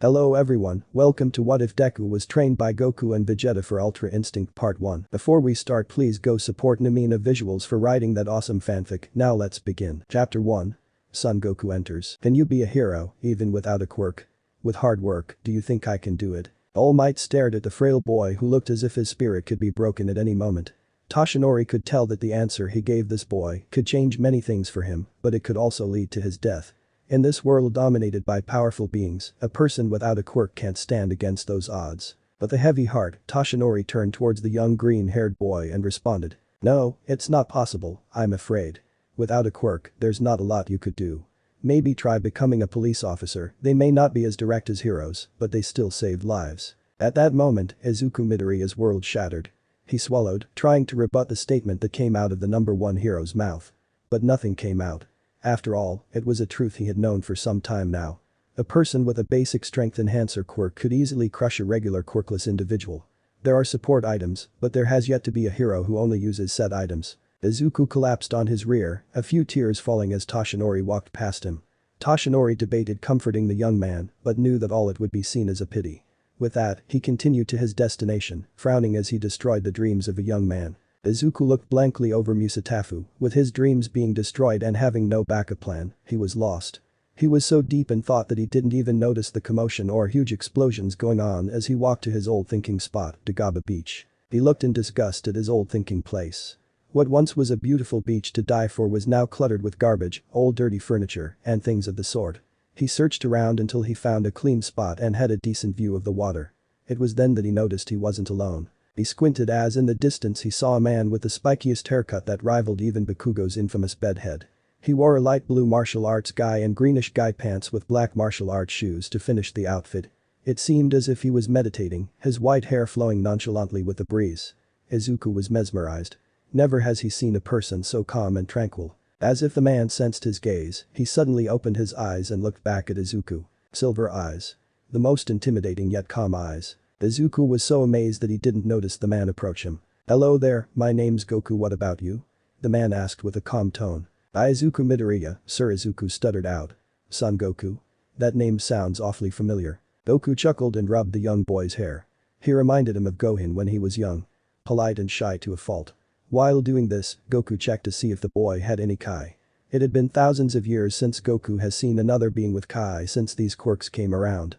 Hello everyone, welcome to What If Deku was trained by Goku and Vegeta for Ultra Instinct Part 1. Before we start, please go support NuminaVisuals for writing that awesome fanfic. Now let's begin. Chapter 1. Son Goku enters. Can you be a hero, even without a quirk? With hard work, do you think I can do it? All Might stared at the frail boy who looked as if his spirit could be broken at any moment. Toshinori could tell that the answer he gave this boy could change many things for him, but it could also lead to his death. In this world dominated by powerful beings, a person without a quirk can't stand against those odds. With a heavy heart, Toshinori turned towards the young green-haired boy and responded. No, it's not possible, I'm afraid. Without a quirk, there's not a lot you could do. Maybe try becoming a police officer. They may not be as direct as heroes, but they still saved lives. At that moment, Izuku Midoriya's world shattered. He swallowed, trying to rebut the statement that came out of the number one hero's mouth. But nothing came out. After all, it was a truth he had known for some time now. A person with a basic strength enhancer quirk could easily crush a regular quirkless individual. There are support items, but there has yet to be a hero who only uses said items. Izuku collapsed on his rear, a few tears falling as Toshinori walked past him. Toshinori debated comforting the young man, but knew that all it would be seen as a pity. With that, he continued to his destination, frowning as he destroyed the dreams of a young man. Izuku looked blankly over Musatafu, with his dreams being destroyed and having no backup plan, he was lost. He was so deep in thought that he didn't even notice the commotion or huge explosions going on as he walked to his old thinking spot, Dagaba Beach. He looked in disgust at his old thinking place. What once was a beautiful beach to die for was now cluttered with garbage, old dirty furniture, and things of the sort. He searched around until he found a clean spot and had a decent view of the water. It was then that he noticed he wasn't alone. He squinted as in the distance he saw a man with the spikiest haircut that rivaled even Bakugo's infamous bedhead. He wore a light blue martial arts guy and greenish guy pants with black martial arts shoes to finish the outfit. It seemed as if he was meditating, his white hair flowing nonchalantly with the breeze. Izuku was mesmerized. Never has he seen a person so calm and tranquil. As if the man sensed his gaze, he suddenly opened his eyes and looked back at Izuku. Silver eyes. The most intimidating yet calm eyes. Izuku was so amazed that he didn't notice the man approach him. Hello there, my name's Goku, what about you? The man asked with a calm tone. Izuku Midoriya, sir, Izuku stuttered out. Son Goku? That name sounds awfully familiar. Goku chuckled and rubbed the young boy's hair. He reminded him of Gohan when he was young. Polite and shy to a fault. While doing this, Goku checked to see if the boy had any Kai. It had been thousands of years since Goku has seen another being with Kai since these quirks came around.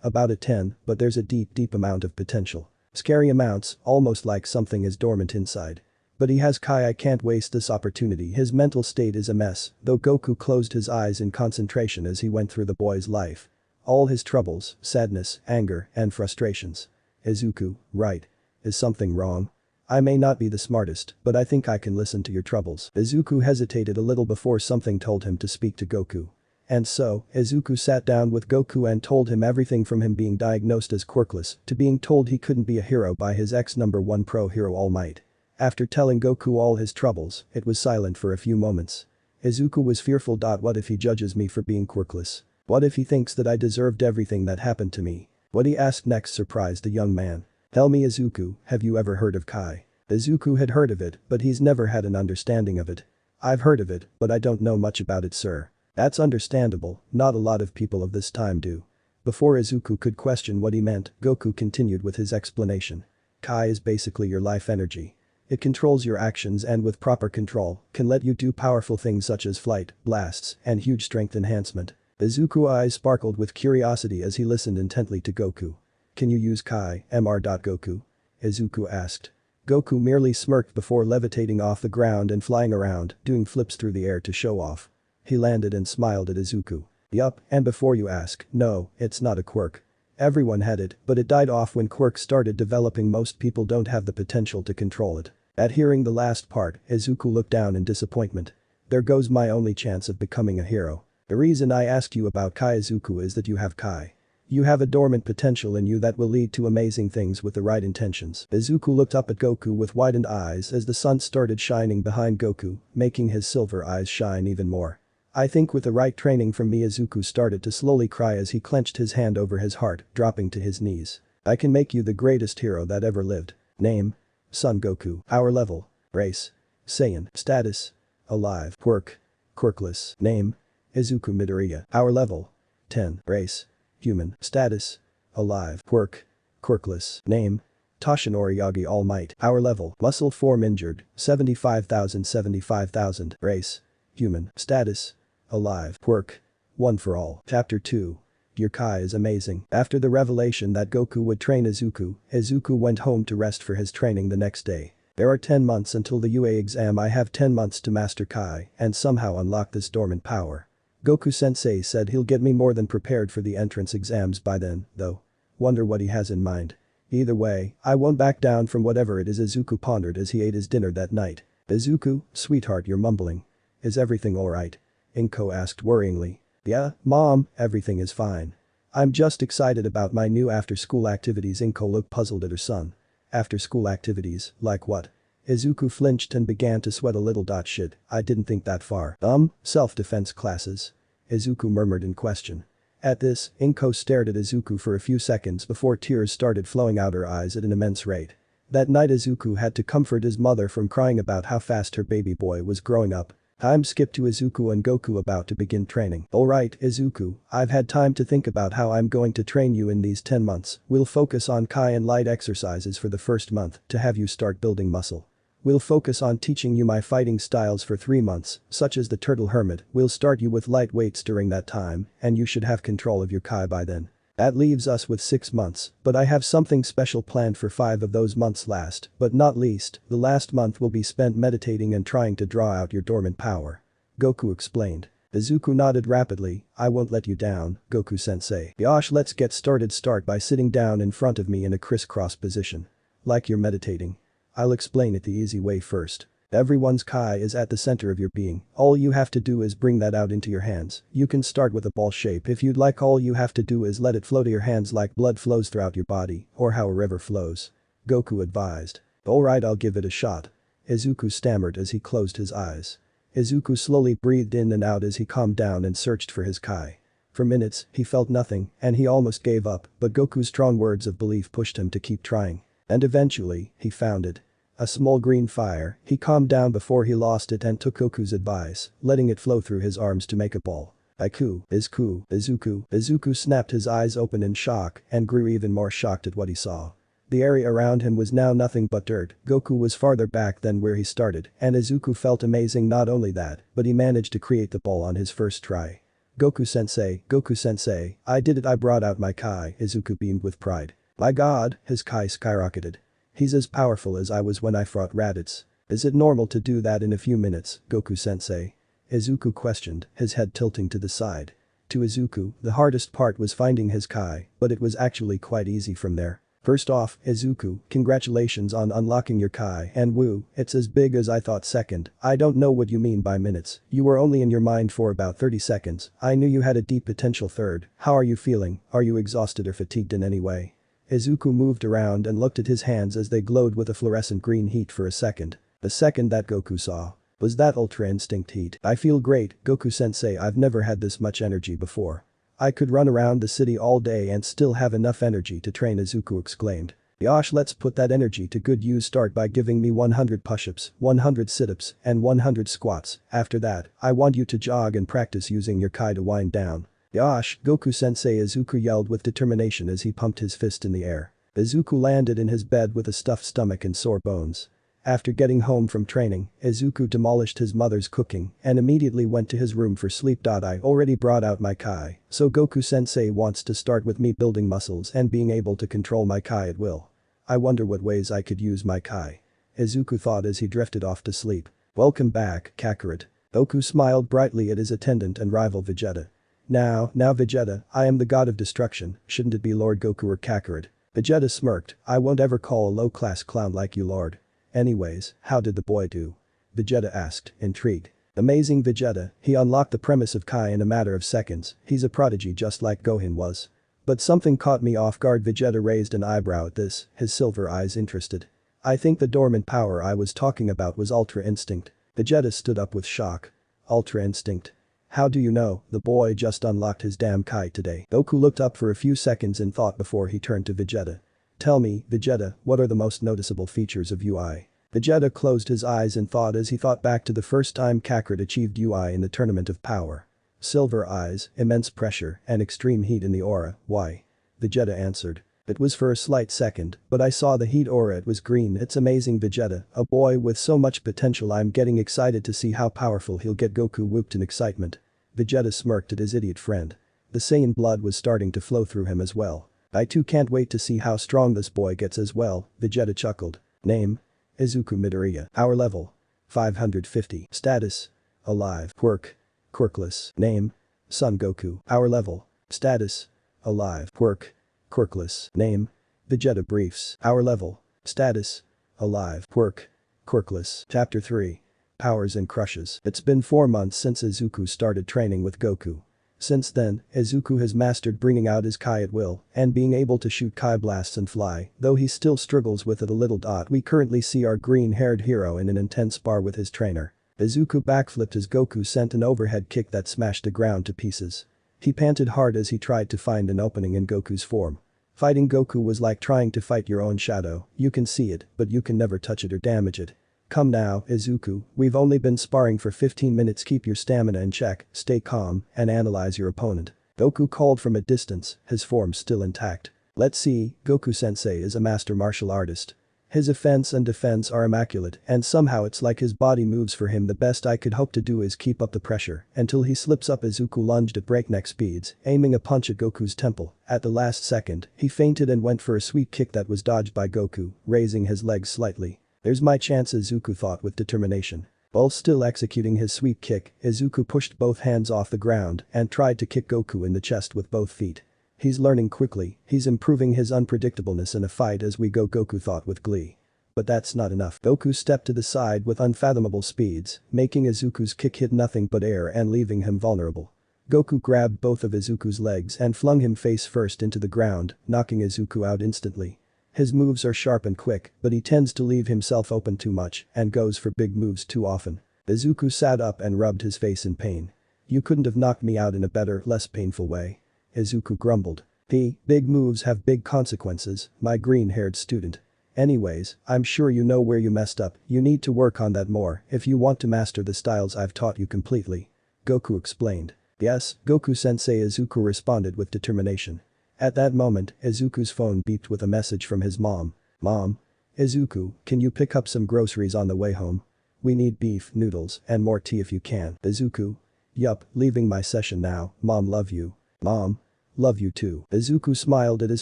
About a 10, but there's a deep amount of potential. Scary amounts, almost like something is dormant inside. But he has Kai, I can't waste this opportunity. His mental state is a mess, though Goku closed his eyes in concentration as he went through the boy's life. All his troubles, sadness, anger, and frustrations. Izuku, right. Is something wrong? I may not be the smartest, but I think I can listen to your troubles. Izuku hesitated a little before something told him to speak to Goku. And so, Izuku sat down with Goku and told him everything from him being diagnosed as quirkless to being told he couldn't be a hero by his ex-number 1 pro hero All Might. After telling Goku all his troubles, it was silent for a few moments. Izuku was fearful. What if he judges me for being quirkless? What if he thinks that I deserved everything that happened to me? What he asked next surprised the young man. Tell me, Izuku, have you ever heard of Kai? Izuku had heard of it, but he's never had an understanding of it. I've heard of it, but I don't know much about it, sir. That's understandable, not a lot of people of this time do. Before Izuku could question what he meant, Goku continued with his explanation. Kai is basically your life energy. It controls your actions and with proper control, can let you do powerful things such as flight, blasts, and huge strength enhancement. Izuku's eyes sparkled with curiosity as he listened intently to Goku. Can you use Kai, Goku? Izuku asked. Goku merely smirked before levitating off the ground and flying around, doing flips through the air to show off. He landed and smiled at Izuku. Yup, and before you ask, no, it's not a quirk. Everyone had it, but it died off when quirks started developing. Most people don't have the potential to control it. At hearing the last part, Izuku looked down in disappointment. There goes my only chance of becoming a hero. The reason I asked you about Kai, Izuku, is that you have Kai. You have a dormant potential in you that will lead to amazing things with the right intentions. Izuku looked up at Goku with widened eyes as the sun started shining behind Goku, making his silver eyes shine even more. I think with the right training from me, Izuku started to slowly cry as he clenched his hand over his heart, dropping to his knees. I can make you the greatest hero that ever lived. Name? Son Goku. Power level. Race. Saiyan. Status. Alive. Quirk. Quirkless. Name? Izuku Midoriya. Power level. 10. Race. Human. Status. Alive. Quirk. Quirkless. Name. Toshinori Yagi All Might. Power level. Muscle form injured. 75,000. Race. Human. Status. Alive. Quirk. One for all. Chapter 2. Your Kai is amazing. After the revelation that Goku would train Izuku, Izuku went home to rest for his training the next day. There are 10 months until the UA exam. I have 10 months to master Kai and somehow unlock this dormant power. Goku-sensei said he'll get me more than prepared for the entrance exams by then, though. Wonder what he has in mind. Either way, I won't back down from whatever it is. Izuku pondered as he ate his dinner that night. Izuku, sweetheart, you're mumbling. Is everything alright? Inko asked worryingly. Yeah, Mom, everything is fine. I'm just excited about my new after-school activities. Inko looked puzzled at her son. After-school activities, like what? Izuku flinched and began to sweat a little. Shit, I didn't think that far. Self-defense classes. Izuku murmured in question. At this, Inko stared at Izuku for a few seconds before tears started flowing out her eyes at an immense rate. That night Izuku had to comfort his mother from crying about how fast her baby boy was growing up. Time skip to Izuku and Goku about to begin training. Alright, Izuku, I've had time to think about how I'm going to train you in these 10 months. We'll focus on Kai and light exercises for the first month to have you start building muscle. We'll focus on teaching you my fighting styles for 3 months, such as the Turtle Hermit. We'll start you with light weights during that time, and you should have control of your Kai by then. That leaves us with 6 months, but I have something special planned for 5 of those months. Last, but not least, the last month will be spent meditating and trying to draw out your dormant power. Goku explained. Izuku nodded rapidly. I won't let you down, Goku-sensei. Yosh, let's get started. Start by sitting down in front of me in a crisscross position. Like you're meditating. I'll explain it the easy way first. Everyone's Kai is at the center of your being. All you have to do is bring that out into your hands. You can start with a ball shape if you'd like. All you have to do is let it flow to your hands like blood flows throughout your body, or how a river flows. Goku advised. Alright, I'll give it a shot. Izuku stammered as he closed his eyes. Izuku slowly breathed in and out as he calmed down and searched for his Kai. For minutes, he felt nothing, and he almost gave up, but Goku's strong words of belief pushed him to keep trying. And eventually, he found it. A small green fire. He calmed down before he lost it and took Goku's advice, letting it flow through his arms to make a ball. Izuku. Izuku snapped his eyes open in shock and grew even more shocked at what he saw. The area around him was now nothing but dirt. Goku was farther back than where he started, and Izuku felt amazing. Not only that, but he managed to create the ball on his first try. Goku-sensei, I did it. I brought out my Kai. Izuku beamed with pride. My god, his Kai skyrocketed. He's as powerful as I was when I fought Raditz. Is it normal to do that in a few minutes, Goku-sensei? Izuku questioned, his head tilting to the side. To Izuku, the hardest part was finding his Kai, but it was actually quite easy from there. First off, Izuku, congratulations on unlocking your Kai, and woo, it's as big as I thought. Second, I don't know what you mean by minutes. You were only in your mind for about 30 seconds. I knew you had a deep potential. Third, how are you feeling? Are you exhausted or fatigued in any way? Izuku moved around and looked at his hands as they glowed with a fluorescent green heat for a second. The second that Goku saw. Was that ultra instinct heat? I feel great, Goku-sensei. I've never had this much energy before. I could run around the city all day and still have enough energy to train, Izuku exclaimed. Yosh, let's put that energy to good use. Start by giving me 100 push-ups, 100 sit-ups, and 100 squats. After that, I want you to jog and practice using your Kai to wind down. Yosh, Goku-sensei, Izuku yelled with determination as he pumped his fist in the air. Izuku landed in his bed with a stuffed stomach and sore bones. After getting home from training, Izuku demolished his mother's cooking and immediately went to his room for sleep. I already brought out my Kai, so Goku-sensei wants to start with me building muscles and being able to control my Kai at will. I wonder what ways I could use my Kai. Izuku thought as he drifted off to sleep. Welcome back, Kakarot. Goku smiled brightly at his attendant and rival Vegeta. Now Vegeta, I am the god of destruction, shouldn't it be Lord Goku or Kakarot? Vegeta smirked, I won't ever call a low-class clown like you Lord. Anyways, how did the boy do? Vegeta asked, intrigued. Amazing, Vegeta, he unlocked the premise of Kai in a matter of seconds. He's a prodigy just like Gohan was. But something caught me off guard. Vegeta raised an eyebrow at this, his silver eyes interested. I think the dormant power I was talking about was ultra instinct. Vegeta stood up with shock. Ultra instinct. How do you know? The boy just unlocked his damn Kai today. Goku looked up for a few seconds in thought before he turned to Vegeta. Tell me, Vegeta, what are the most noticeable features of UI? Vegeta closed his eyes in thought as he thought back to the first time Kakarot achieved UI in the Tournament of Power. Silver eyes, immense pressure, and extreme heat in the aura, why? Vegeta answered. It was for a slight second, but I saw the heat aura, it was green, it's amazing Vegeta, a boy with so much potential, I'm getting excited to see how powerful he'll get, Goku whooped in excitement. Vegeta smirked at his idiot friend. The Saiyan blood was starting to flow through him as well. I too can't wait to see how strong this boy gets as well, Vegeta chuckled. Name? Izuku Midoriya. Power level? 550. Status? Alive. Quirk? Quirkless. Name? Son Goku. Power level? Status? Alive. Quirk? Quirkless. Name? Vegeta briefs. Power level? Status? Alive. Quirk? Quirkless. Chapter 3. Powers and crushes. It's been 4 months since Izuku started training with Goku. Since then, Izuku has mastered bringing out his Kai at will and being able to shoot Kai blasts and fly, though he still struggles with it a little. We currently see our green-haired hero in an intense spar with his trainer. Izuku backflipped as Goku sent an overhead kick that smashed the ground to pieces. He panted hard as he tried to find an opening in Goku's form. Fighting Goku was like trying to fight your own shadow, you can see it, but you can never touch it or damage it. Come now, Izuku, we've only been sparring for 15 minutes, keep your stamina in check, stay calm, and analyze your opponent. Goku called from a distance, his form still intact. Let's see, Goku-sensei is a master martial artist. His offense and defense are immaculate, and somehow it's like his body moves for him. The best I could hope to do is keep up the pressure until he slips up. Izuku lunged at breakneck speeds, aiming a punch at Goku's temple. At the last second, he feinted and went for a sweep kick that was dodged by Goku, raising his legs slightly. There's my chance, Izuku thought with determination. While still executing his sweep kick, Izuku pushed both hands off the ground and tried to kick Goku in the chest with both feet. He's learning quickly, he's improving his unpredictableness in a fight as we go, Goku thought with glee. But that's not enough. Goku stepped to the side with unfathomable speeds, making Izuku's kick hit nothing but air and leaving him vulnerable. Goku grabbed both of Izuku's legs and flung him face first into the ground, knocking Izuku out instantly. His moves are sharp and quick, but he tends to leave himself open too much and goes for big moves too often. Izuku sat up and rubbed his face in pain. You couldn't have knocked me out in a better, less painful way. Izuku grumbled. Big moves have big consequences, my green-haired student. Anyways, I'm sure you know where you messed up, you need to work on that more if you want to master the styles I've taught you completely. Goku explained. Yes, Goku-sensei, Izuku responded with determination. At that moment, Izuku's phone beeped with a message from his mom. Mom? Izuku, can you pick up some groceries on the way home? We need beef, noodles, and more tea if you can. Izuku? Yup, leaving my session now, Mom, love you. Mom? Love you too. Izuku smiled at his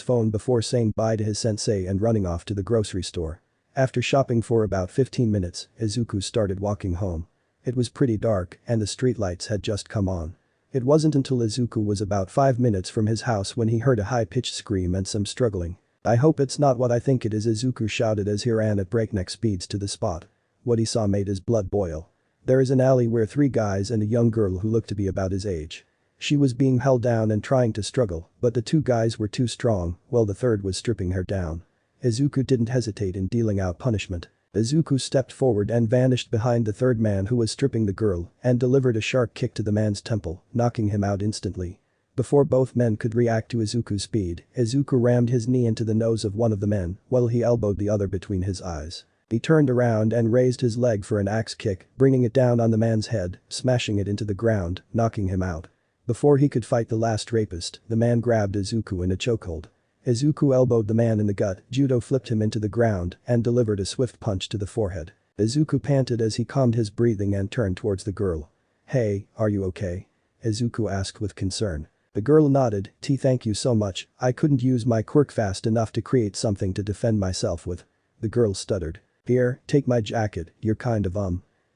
phone before saying bye to his sensei and running off to the grocery store. After shopping for about 15 minutes, Izuku started walking home. It was pretty dark and the streetlights had just come on. It wasn't until Izuku was about 5 minutes from his house when he heard a high-pitched scream and some struggling. I hope it's not what I think it is, Izuku shouted as he ran at breakneck speeds to the spot. What he saw made his blood boil. There is an alley where 3 guys and a young girl who looked to be about his age. She was being held down and trying to struggle, but the 2 guys were too strong, while the third was stripping her down. Izuku didn't hesitate in dealing out punishment. Izuku stepped forward and vanished behind the third man who was stripping the girl and delivered a sharp kick to the man's temple, knocking him out instantly. Before both men could react to Izuku's speed, Izuku rammed his knee into the nose of one of the men while he elbowed the other between his eyes. He turned around and raised his leg for an axe kick, bringing it down on the man's head, smashing it into the ground, knocking him out. Before he could fight the last rapist, the man grabbed Izuku in a chokehold. Izuku elbowed the man in the gut, judo flipped him into the ground, and delivered a swift punch to the forehead. Izuku panted as he calmed his breathing and turned towards the girl. Hey, are you okay? Izuku asked with concern. The girl nodded, thank you so much, I couldn't use my quirk fast enough to create something to defend myself with. The girl stuttered. Here, take my jacket, you're kind of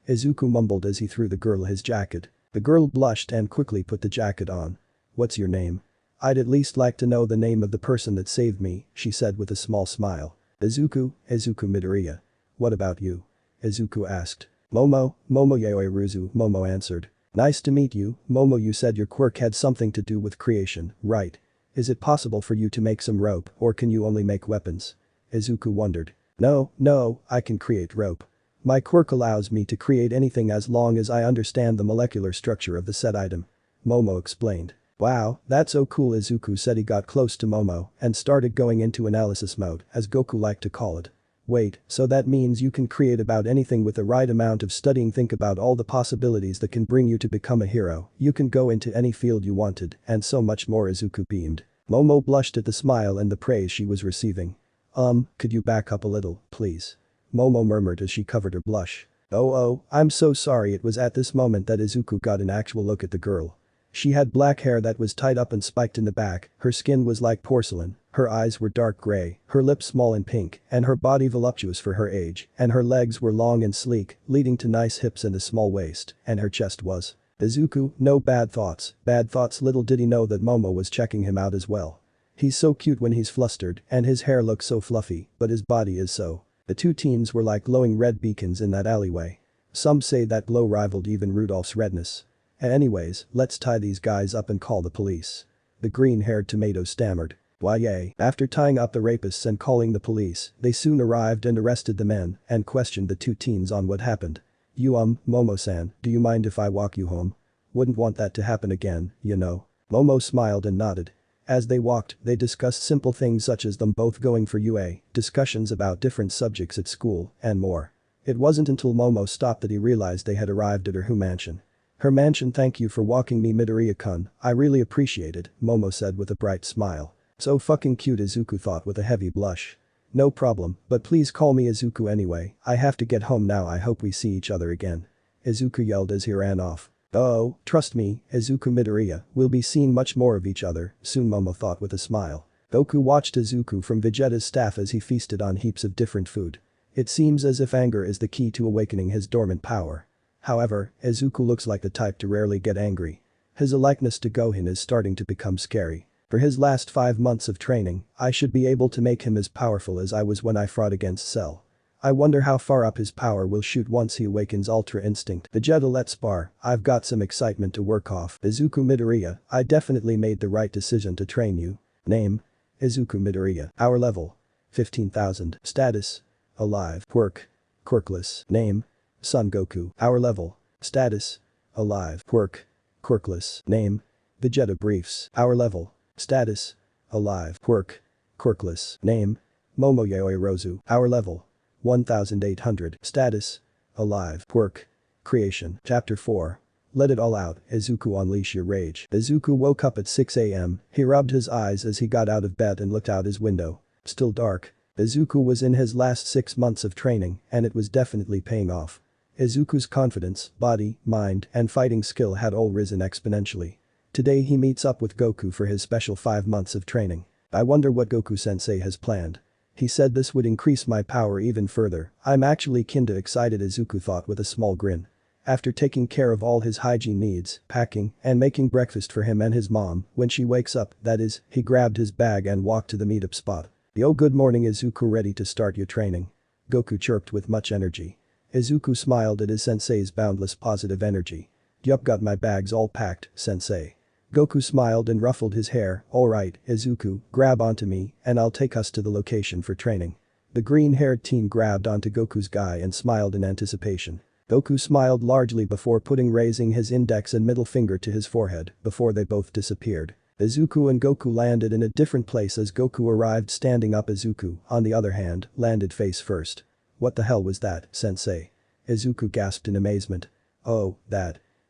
Izuku mumbled as he threw the girl his jacket. The girl blushed and quickly put the jacket on. What's your name? I'd at least like to know the name of the person that saved me, she said with a small smile. Izuku Midoriya. What about you? Izuku asked. Momo Yaoiruzu, Momo answered. Nice to meet you, Momo, you said your quirk had something to do with creation, right? Is it possible for you to make some rope or can you only make weapons? Izuku wondered. No, I can create rope. My quirk allows me to create anything as long as I understand the molecular structure of the said item. Momo explained. Wow, that's so cool, Izuku said. He got close to Momo and started going into analysis mode, as Goku liked to call it. Wait, so that means you can create about anything with the right amount of studying. Think about all the possibilities that can bring you to become a hero, you can go into any field you wanted, and so much more. Izuku beamed. Momo blushed at the smile and the praise she was receiving. Could you back up a little, please? Momo murmured as she covered her blush. Oh, I'm so sorry. It was at this moment that Izuku got an actual look at the girl. She had black hair that was tied up and spiked in the back, her skin was like porcelain, her eyes were dark gray, her lips small and pink, and her body voluptuous for her age, and her legs were long and sleek, leading to nice hips and a small waist, and her chest was. Izuku, no bad thoughts. Little did he know that Momo was checking him out as well. He's so cute when he's flustered, and his hair looks so fluffy, but his body is so. The two teens were like glowing red beacons in that alleyway. Some say that glow rivaled even Rudolph's redness. Anyways, let's tie these guys up and call the police. The green-haired tomato stammered. Why yay. After tying up the rapists and calling the police, they soon arrived and arrested the men and questioned the two teens on what happened. Momo-san, do you mind if I walk you home? Wouldn't want that to happen again, you know. Momo smiled and nodded. As they walked, they discussed simple things such as them both going for UA, discussions about different subjects at school, and more. It wasn't until Momo stopped that he realized they had arrived at her mansion. Her mansion. Thank you for walking me, Midoriya-kun, I really appreciate it, Momo said with a bright smile. So fucking cute, Izuku thought with a heavy blush. No problem, but please call me Izuku anyway, I have to get home now. I hope we see each other again. Izuku yelled as he ran off. Oh, trust me, Izuku Midoriya, we'll be seeing much more of each other soon, Momo thought with a smile. Goku watched Izuku from Vegeta's staff as he feasted on heaps of different food. It seems as if anger is the key to awakening his dormant power. However, Izuku looks like the type to rarely get angry. His likeness to Gohan is starting to become scary. For his last 5 months of training, I should be able to make him as powerful as I was when I fought against Cell. I wonder how far up his power will shoot once he awakens Ultra Instinct. Vegeta, let's spar, I've got some excitement to work off. Izuku Midoriya, I definitely made the right decision to train you. Name? Izuku Midoriya. Power level? 15,000. Status? Alive. Quirk? Quirkless. Name? Son Goku. Power level? Status? Alive. Quirk? Quirkless. Name? Vegeta Briefs. Power level? Status? Alive. Quirk? Quirkless. Name? Momoyaoi Rozu. Power level? 1800. Status? Alive. Quirk? Creation. Chapter 4. Let it all out, Izuku, unleash your rage. Izuku woke up at 6 a.m, he rubbed his eyes as he got out of bed and looked out his window. Still dark. Izuku was in his last 6 months of training and it was definitely paying off. Izuku's confidence, body, mind, and fighting skill had all risen exponentially. Today he meets up with Goku for his special 5 months of training. I wonder what Goku-sensei has planned. He said this would increase my power even further. I'm actually kinda excited, Izuku thought with a small grin. After taking care of all his hygiene needs, packing, and making breakfast for him and his mom, when she wakes up, that is, he grabbed his bag and walked to the meetup spot. Yo, good morning Izuku, ready to start your training? Goku chirped with much energy. Izuku smiled at his sensei's boundless positive energy. Yup, got my bags all packed, sensei. Goku smiled and ruffled his hair. Alright, Izuku, grab onto me and I'll take us to the location for training. The green-haired teen grabbed onto Goku's guy and smiled in anticipation. Goku smiled largely before raising his index and middle finger to his forehead before they both disappeared. Izuku and Goku landed in a different place as Goku arrived standing up. Izuku, on the other hand, landed face first. What the hell was that, sensei? Izuku gasped in amazement. Oh,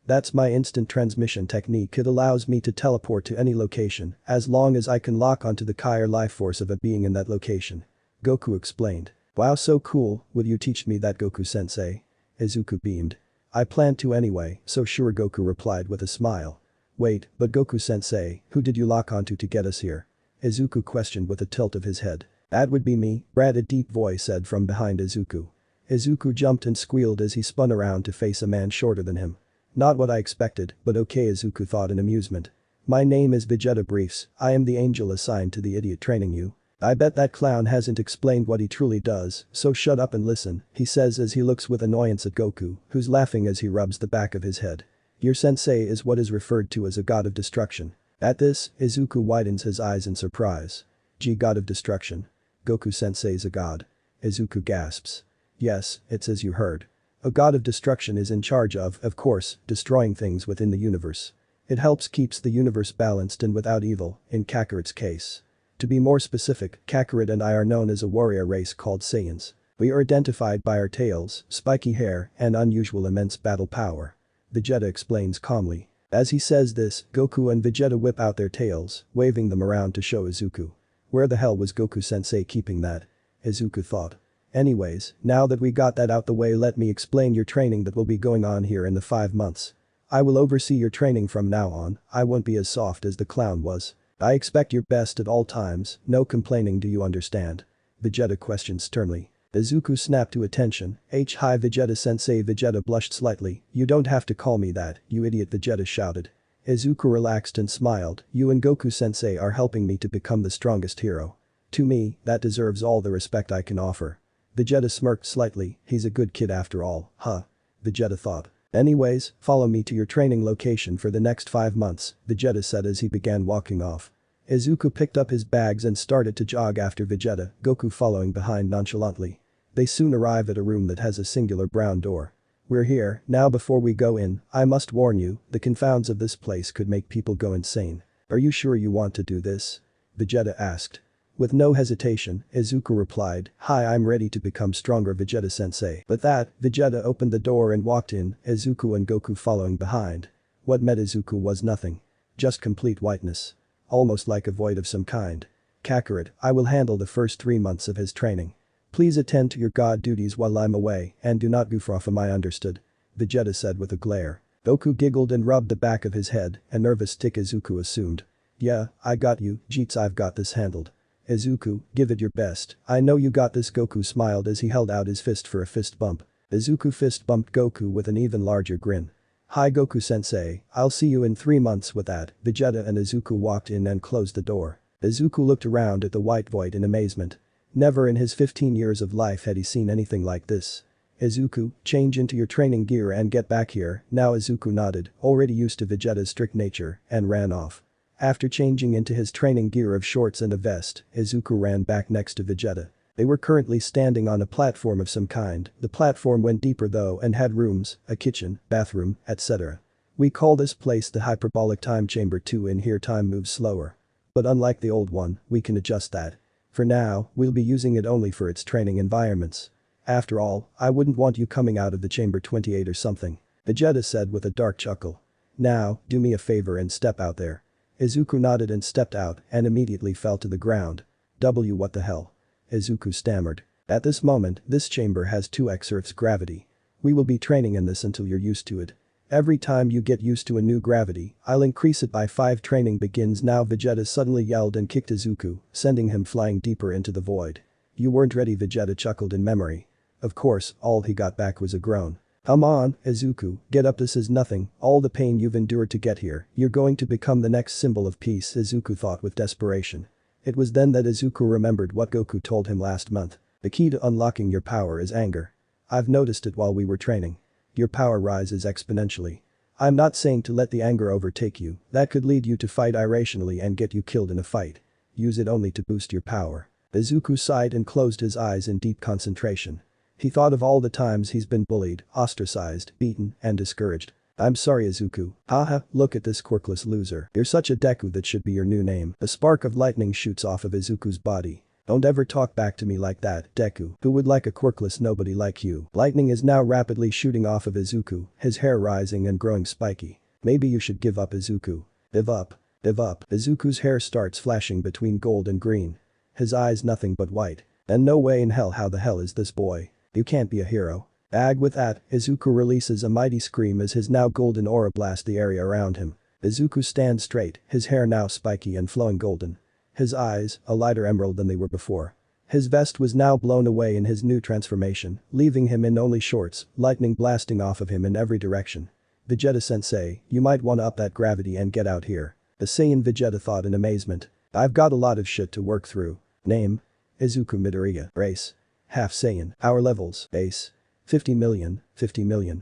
that's my instant transmission technique. It allows me to teleport to any location as long as I can lock onto the Kai or life force of a being in that location. Goku explained. Wow, so cool, would you teach me that, Goku-sensei? Izuku beamed. I plan to anyway, so sure, Goku replied with a smile. Wait, but Goku-sensei, who did you lock onto to get us here? Izuku questioned with a tilt of his head. That would be me, Brad, a deep voice said from behind Izuku. Izuku jumped and squealed as he spun around to face a man shorter than him. Not what I expected, but okay, Izuku thought in amusement. My name is Vegeta Briefs, I am the angel assigned to the idiot training you. I bet that clown hasn't explained what he truly does, so shut up and listen, he says as he looks with annoyance at Goku, who's laughing as he rubs the back of his head. Your sensei is what is referred to as a god of destruction. At this, Izuku widens his eyes in surprise. Gee, god of destruction. Goku-sensei's a god. Izuku gasps. Yes, it's as you heard. A god of destruction is in charge of course, destroying things within the universe. It helps keeps the universe balanced and without evil, in Kakarot's case. To be more specific, Kakarot and I are known as a warrior race called Saiyans. We are identified by our tails, spiky hair, and unusual immense battle power. Vegeta explains calmly. As he says this, Goku and Vegeta whip out their tails, waving them around to show Izuku. Where the hell was Goku-sensei keeping that? Izuku thought. Anyways, now that we got that out the way, let me explain your training that will be going on here in the 5 months. I will oversee your training from now on. I won't be as soft as the clown was. I expect your best at all times, no complaining, do you understand? Vegeta questioned sternly. Izuku snapped to attention. Hi Vegeta-sensei. Vegeta blushed slightly. You don't have to call me that, you idiot, Vegeta shouted. Izuku relaxed and smiled. You and Goku-sensei are helping me to become the strongest hero. To me, that deserves all the respect I can offer. Vegeta smirked slightly. He's a good kid after all, huh? Vegeta thought. Anyways, follow me to your training location for the next 5 months, Vegeta said as he began walking off. Izuku picked up his bags and started to jog after Vegeta, Goku following behind nonchalantly. They soon arrive at a room that has a singular brown door. We're here. Now before we go in, I must warn you, the confounds of this place could make people go insane. Are you sure you want to do this? Vegeta asked. With no hesitation, Izuku replied, Hi, I'm ready to become stronger, Vegeta-sensei. With that, Vegeta opened the door and walked in, Izuku and Goku following behind. What met Izuku was nothing. Just complete whiteness. Almost like a void of some kind. Kakarot, I will handle the first 3 months of his training. Please attend to your god duties while I'm away and do not goof off, am I understood? Vegeta said with a glare. Goku giggled and rubbed the back of his head, a nervous tick Izuku assumed. Yeah, I got you, Jeets, I've got this handled. Izuku, give it your best. I know you got this. Goku smiled as he held out his fist for a fist bump. Izuku fist bumped Goku with an even larger grin. Hi Goku-sensei, I'll see you in 3 months. With that, Vegeta and Izuku walked in and closed the door. Izuku looked around at the white void in amazement. Never in his 15 years of life had he seen anything like this. Izuku, change into your training gear and get back here. Now Izuku nodded, already used to Vegeta's strict nature, and ran off. After changing into his training gear of shorts and a vest, Izuku ran back next to Vegeta. They were currently standing on a platform of some kind. The platform went deeper though and had rooms, a kitchen, bathroom, etc. We call this place the hyperbolic time chamber 2. In here time moves slower. But unlike the old one, we can adjust that. For now, we'll be using it only for its training environments. After all, I wouldn't want you coming out of the chamber 28 or something, Vegeta said with a dark chuckle. Now, do me a favor and step out there. Izuku nodded and stepped out and immediately fell to the ground. What the hell? Izuku stammered. At this moment, this chamber has 2x Earth's gravity. We will be training in this until you're used to it. Every time you get used to a new gravity, I'll increase it by 5. Training begins now. Vegeta suddenly yelled and kicked Izuku, sending him flying deeper into the void. You weren't ready, Vegeta chuckled in memory. Of course, all he got back was a groan. Come on, Izuku, get up, this is nothing, all the pain you've endured to get here, you're going to become the next symbol of peace, Izuku thought with desperation. It was then that Izuku remembered what Goku told him last month. The key to unlocking your power is anger. I've noticed it while we were training. Your power rises exponentially. I'm not saying to let the anger overtake you, that could lead you to fight irrationally and get you killed in a fight. Use it only to boost your power. Izuku sighed and closed his eyes in deep concentration. He thought of all the times he's been bullied, ostracized, beaten, and discouraged. I'm sorry Izuku. Haha, look at this quirkless loser. You're such a Deku, that should be your new name. A spark of lightning shoots off of Izuku's body. Don't ever talk back to me like that, Deku. Who would like a quirkless nobody like you? Lightning is now rapidly shooting off of Izuku, his hair rising and growing spiky. Maybe you should give up, Izuku. Give up. Give up. Izuku's hair starts flashing between gold and green. His eyes nothing but white. And no way in hell, how the hell is this boy? You can't be a hero. With that, Izuku releases a mighty scream as his now golden aura blasts the area around him. Izuku stands straight, his hair now spiky and flowing golden. His eyes, a lighter emerald than they were before. His vest was now blown away in his new transformation, leaving him in only shorts, lightning blasting off of him in every direction. Vegeta-sensei, you might wanna up that gravity and get out here. The Saiyan Vegeta thought in amazement. I've got a lot of shit to work through. Name? Izuku Midoriya. Race? Half Saiyan. Power levels. Base. 50 million,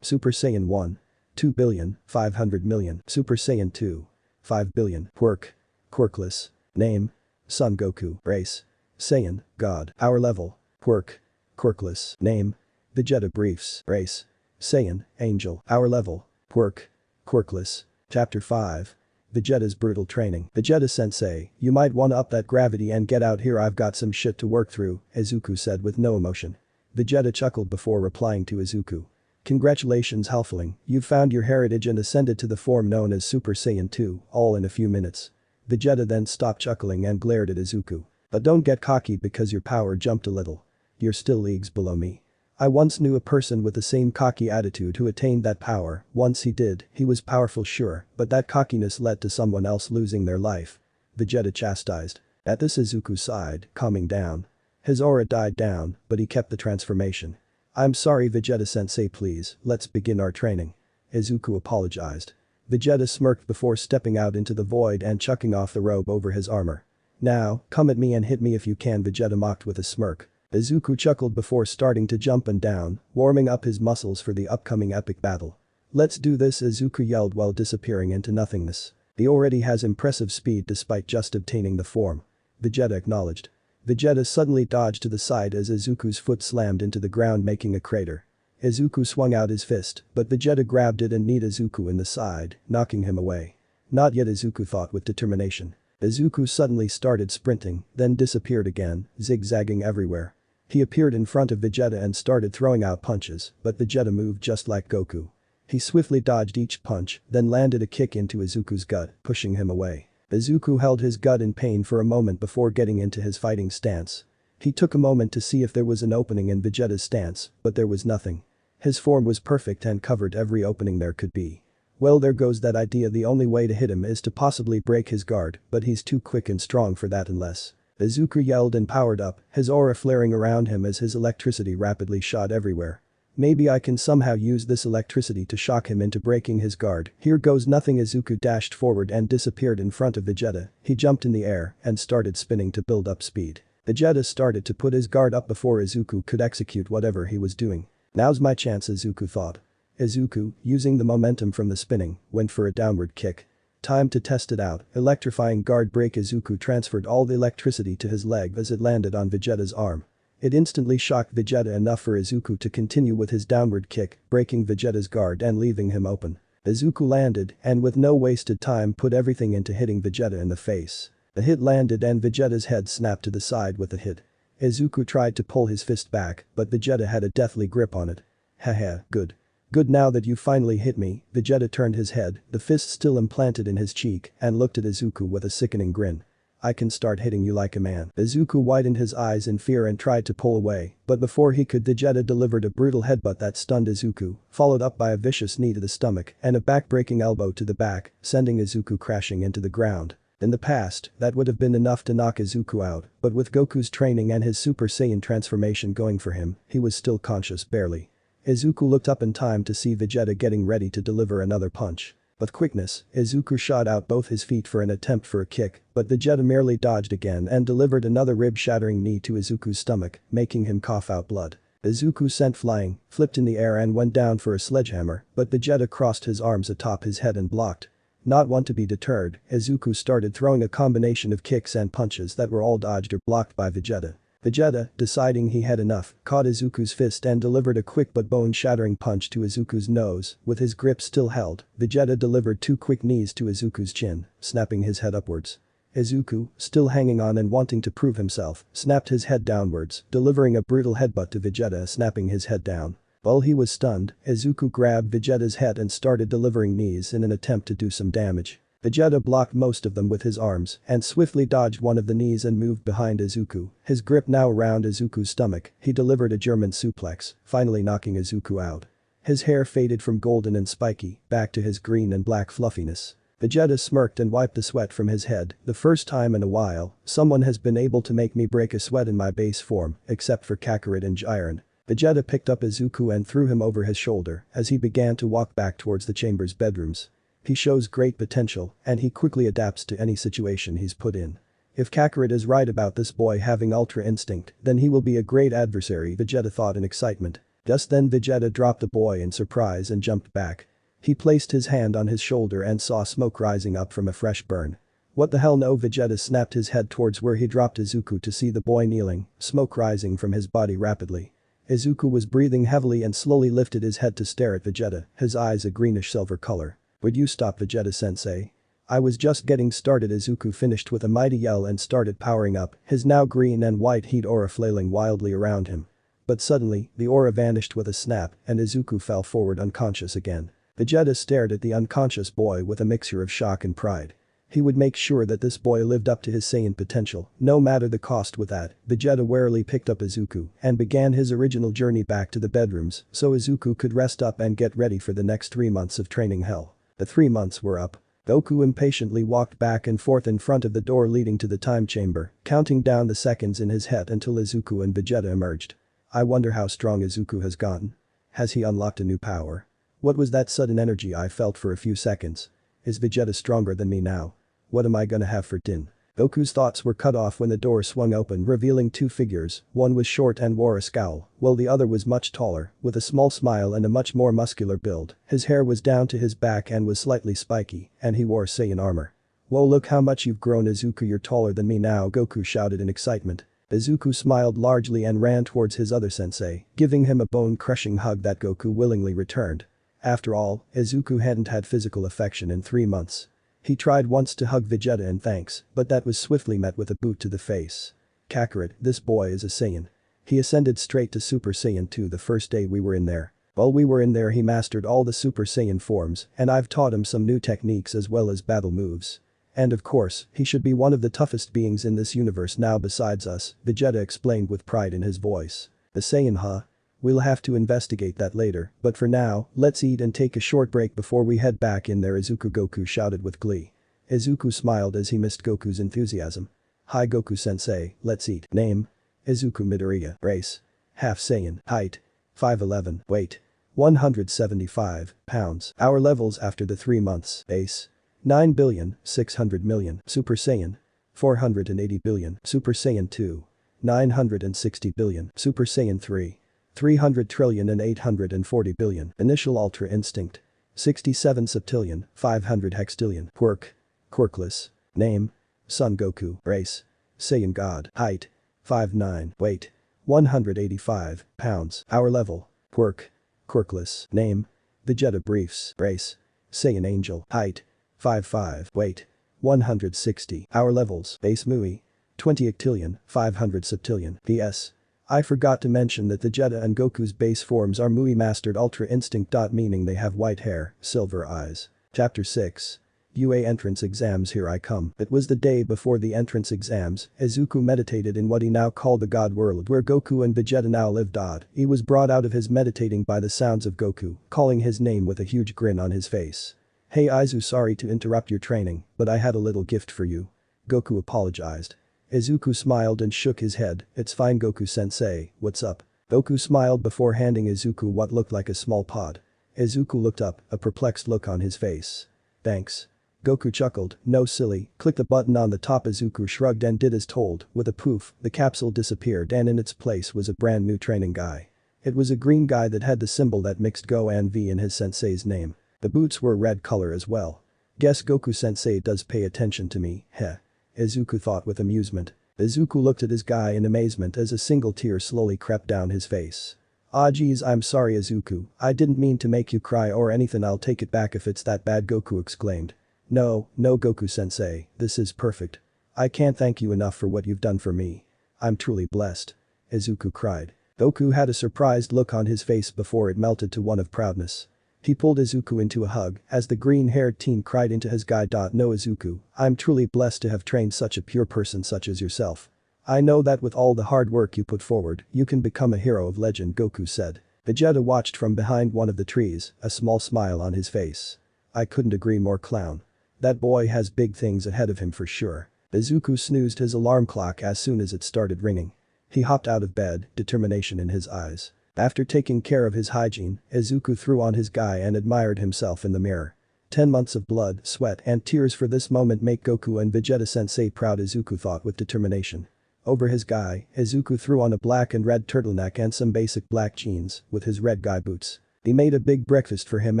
Super Saiyan 1. 2 billion, 500 million, Super Saiyan 2. 5 billion, Quirk. Quirkless. Name? Son Goku. Race? Saiyan, God. Power level? Quirk. Quirkless. Name? Vegeta briefs. Race? Saiyan, Angel. Power level? Quirk. Quirkless. Chapter 5. Vegeta's brutal training. Vegeta-sensei, you might wanna up that gravity and get out here, I've got some shit to work through, Izuku said with no emotion. Vegeta chuckled before replying to Izuku. Congratulations Halfling, you've found your heritage and ascended to the form known as Super Saiyan 2, all in a few minutes. Vegeta then stopped chuckling and glared at Izuku. But don't get cocky because your power jumped a little. You're still leagues below me. I once knew a person with the same cocky attitude who attained that power. Once he did, he was powerful sure, but that cockiness led to someone else losing their life. Vegeta chastised. At this Izuku sighed, calming down. His aura died down, but he kept the transformation. I'm sorry Vegeta-sensei please, let's begin our training. Izuku apologized. Vegeta smirked before stepping out into the void and chucking off the robe over his armor. Now, come at me and hit me if you can, Vegeta mocked with a smirk. Izuku chuckled before starting to jump and down, warming up his muscles for the upcoming epic battle. Let's do this, Izuku yelled while disappearing into nothingness. He already has impressive speed despite just obtaining the form. Vegeta acknowledged. Vegeta suddenly dodged to the side as Izuku's foot slammed into the ground making a crater. Izuku swung out his fist, but Vegeta grabbed it and kneed Izuku in the side, knocking him away. Not yet, Izuku thought with determination. Izuku suddenly started sprinting, then disappeared again, zigzagging everywhere. He appeared in front of Vegeta and started throwing out punches, but Vegeta moved just like Goku. He swiftly dodged each punch, then landed a kick into Izuku's gut, pushing him away. Izuku held his gut in pain for a moment before getting into his fighting stance. He took a moment to see if there was an opening in Vegeta's stance, but there was nothing. His form was perfect and covered every opening there could be. Well, there goes that idea. The only way to hit him is to possibly break his guard, but he's too quick and strong for that unless. Izuku yelled and powered up, his aura flaring around him as his electricity rapidly shot everywhere. Maybe I can somehow use this electricity to shock him into breaking his guard. Here goes nothing. Izuku dashed forward and disappeared in front of Vegeta. He jumped in the air and started spinning to build up speed. Vegeta started to put his guard up before Izuku could execute whatever he was doing. Now's my chance, Izuku thought. Izuku, using the momentum from the spinning, went for a downward kick. Time to test it out. Electrifying guard break. Izuku transferred all the electricity to his leg as it landed on Vegeta's arm. It instantly shocked Vegeta enough for Izuku to continue with his downward kick, breaking Vegeta's guard and leaving him open. Izuku landed and with no wasted time put everything into hitting Vegeta in the face. The hit landed and Vegeta's head snapped to the side with the hit. Izuku tried to pull his fist back, but Vegeta had a deathly grip on it. Haha, good. Good, now that you finally hit me. Vegeta turned his head, the fist still implanted in his cheek, and looked at Izuku with a sickening grin. I can start hitting you like a man. Izuku widened his eyes in fear and tried to pull away, but before he could, Vegeta delivered a brutal headbutt that stunned Izuku, followed up by a vicious knee to the stomach and a back-breaking elbow to the back, sending Izuku crashing into the ground. In the past, that would have been enough to knock Izuku out, but with Goku's training and his Super Saiyan transformation going for him, he was still conscious barely. Izuku looked up in time to see Vegeta getting ready to deliver another punch. With quickness, Izuku shot out both his feet for an attempt for a kick, but Vegeta merely dodged again and delivered another rib-shattering knee to Izuku's stomach, making him cough out blood. Izuku sent flying, flipped in the air and went down for a sledgehammer, but Vegeta crossed his arms atop his head and blocked. Not one to be deterred, Izuku started throwing a combination of kicks and punches that were all dodged or blocked by Vegeta. Vegeta, deciding he had enough, caught Izuku's fist and delivered a quick but bone-shattering punch to Izuku's nose. With his grip still held, Vegeta delivered two quick knees to Izuku's chin, snapping his head upwards. Izuku, still hanging on and wanting to prove himself, snapped his head downwards, delivering a brutal headbutt to Vegeta, snapping his head down. While he was stunned, Izuku grabbed Vegeta's head and started delivering knees in an attempt to do some damage. Vegeta blocked most of them with his arms and swiftly dodged one of the knees and moved behind Izuku, his grip now around Izuku's stomach. He delivered a German suplex, finally knocking Izuku out. His hair faded from golden and spiky, back to his green and black fluffiness. Vegeta smirked and wiped the sweat from his head. The first time in a while, someone has been able to make me break a sweat in my base form, except for Kakarot and Jiren. Vegeta picked up Izuku and threw him over his shoulder as he began to walk back towards the chamber's bedrooms. He shows great potential, and he quickly adapts to any situation he's put in. If Kakarot is right about this boy having ultra instinct, then he will be a great adversary, Vegeta thought in excitement. Just then Vegeta dropped the boy in surprise and jumped back. He placed his hand on his shoulder and saw smoke rising up from a fresh burn. What the hell, no? Vegeta snapped his head towards where he dropped Izuku to see the boy kneeling, smoke rising from his body rapidly. Izuku was breathing heavily and slowly lifted his head to stare at Vegeta, his eyes a greenish-silver color. Would you stop, Vegeta-sensei? I was just getting started. Izuku finished with a mighty yell and started powering up, his now green and white heat aura flailing wildly around him. But suddenly, the aura vanished with a snap and Izuku fell forward unconscious again. Vegeta stared at the unconscious boy with a mixture of shock and pride. He would make sure that this boy lived up to his Saiyan potential, no matter the cost. With that, Vegeta warily picked up Izuku and began his original journey back to the bedrooms so Izuku could rest up and get ready for the next 3 months of training hell. The 3 months were up. Goku impatiently walked back and forth in front of the door leading to the time chamber, counting down the seconds in his head until Izuku and Vegeta emerged. I wonder how strong Izuku has gotten. Has he unlocked a new power? What was that sudden energy I felt for a few seconds? Is Vegeta stronger than me now? What am I gonna have for din? Goku's thoughts were cut off when the door swung open revealing 2 figures, one was short and wore a scowl, while the other was much taller, with a small smile and a much more muscular build. His hair was down to his back and was slightly spiky, and he wore Saiyan armor. Whoa, look how much you've grown Izuku, you're taller than me now, Goku shouted in excitement. Izuku smiled largely and ran towards his other sensei, giving him a bone-crushing hug that Goku willingly returned. After all, Izuku hadn't had physical affection in 3 months. He tried once to hug Vegeta in thanks, but that was swiftly met with a boot to the face. Kakarot, this boy is a Saiyan. He ascended straight to Super Saiyan 2 the first day we were in there. While we were in there he mastered all the Super Saiyan forms and I've taught him some new techniques as well as battle moves. And of course, he should be one of the toughest beings in this universe now besides us, Vegeta explained with pride in his voice. A Saiyan, huh? We'll have to investigate that later, but for now, let's eat and take a short break before we head back in there, Izuku, Goku shouted with glee. Izuku smiled as he missed Goku's enthusiasm. Hi Goku-sensei, let's eat. Name? Izuku Midoriya. Race? Half Saiyan. Height? 5'11". Weight? 175 pounds. Our levels after the 3 months. Base? 9,600,000,000. Super Saiyan? 480 billion. Super Saiyan 2? 960 billion. Super Saiyan 3? 300 trillion and 840 billion. Initial Ultra Instinct. 67 septillion, 500 hextillion. Quirk. Quirkless. Name? Son Goku. Race? Saiyan God. Height? 5'9". Weight? 185 pounds. Our level? Quirk. Quirkless. Name? Vegeta Briefs. Race? Saiyan Angel. Height? 5'5". Weight? 160. Our levels? Base Mui. 20 octillion, 500 septillion. PS. I forgot to mention that Vegeta and Goku's base forms are Mui mastered Ultra Instinct. Meaning they have white hair, silver eyes. Chapter 6. UA entrance exams, here I come. It was the day before the entrance exams. Izuku meditated in what he now called the God World where Goku and Vegeta now lived. He was brought out of his meditating by the sounds of Goku calling his name with a huge grin on his face. Hey Izu, sorry to interrupt your training, but I had a little gift for you. Goku apologized. Izuku smiled and shook his head. It's fine Goku-sensei, what's up? Goku smiled before handing Izuku what looked like a small pod. Izuku looked up, a perplexed look on his face. Thanks. Goku chuckled, no silly, click the button on the top. Izuku shrugged and did as told. With a poof, the capsule disappeared and in its place was a brand new training guy. It was a green guy that had the symbol that mixed Go and V in his sensei's name. The boots were red color as well. Guess Goku-sensei does pay attention to me, heh. Izuku thought with amusement. Izuku looked at his guy in amazement as a single tear slowly crept down his face. Ah geez, I'm sorry Izuku, I didn't mean to make you cry or anything, I'll take it back if it's that bad, Goku exclaimed. No Goku-sensei, this is perfect. I can't thank you enough for what you've done for me. I'm truly blessed. Izuku cried. Goku had a surprised look on his face before it melted to one of proudness. He pulled Izuku into a hug as the green-haired teen cried into his guy. No Izuku, I'm truly blessed to have trained such a pure person such as yourself. I know that with all the hard work you put forward, you can become a hero of legend, Goku said. Vegeta watched from behind one of the trees, a small smile on his face. I couldn't agree more, clown. That boy has big things ahead of him for sure. Izuku snoozed his alarm clock as soon as it started ringing. He hopped out of bed, determination in his eyes. After taking care of his hygiene, Izuku threw on his guy and admired himself in the mirror. 10 months of blood, sweat and tears for this moment make Goku and Vegeta-sensei proud, Izuku thought with determination. Over his guy, Izuku threw on a black and red turtleneck and some basic black jeans with his red guy boots. He made a big breakfast for him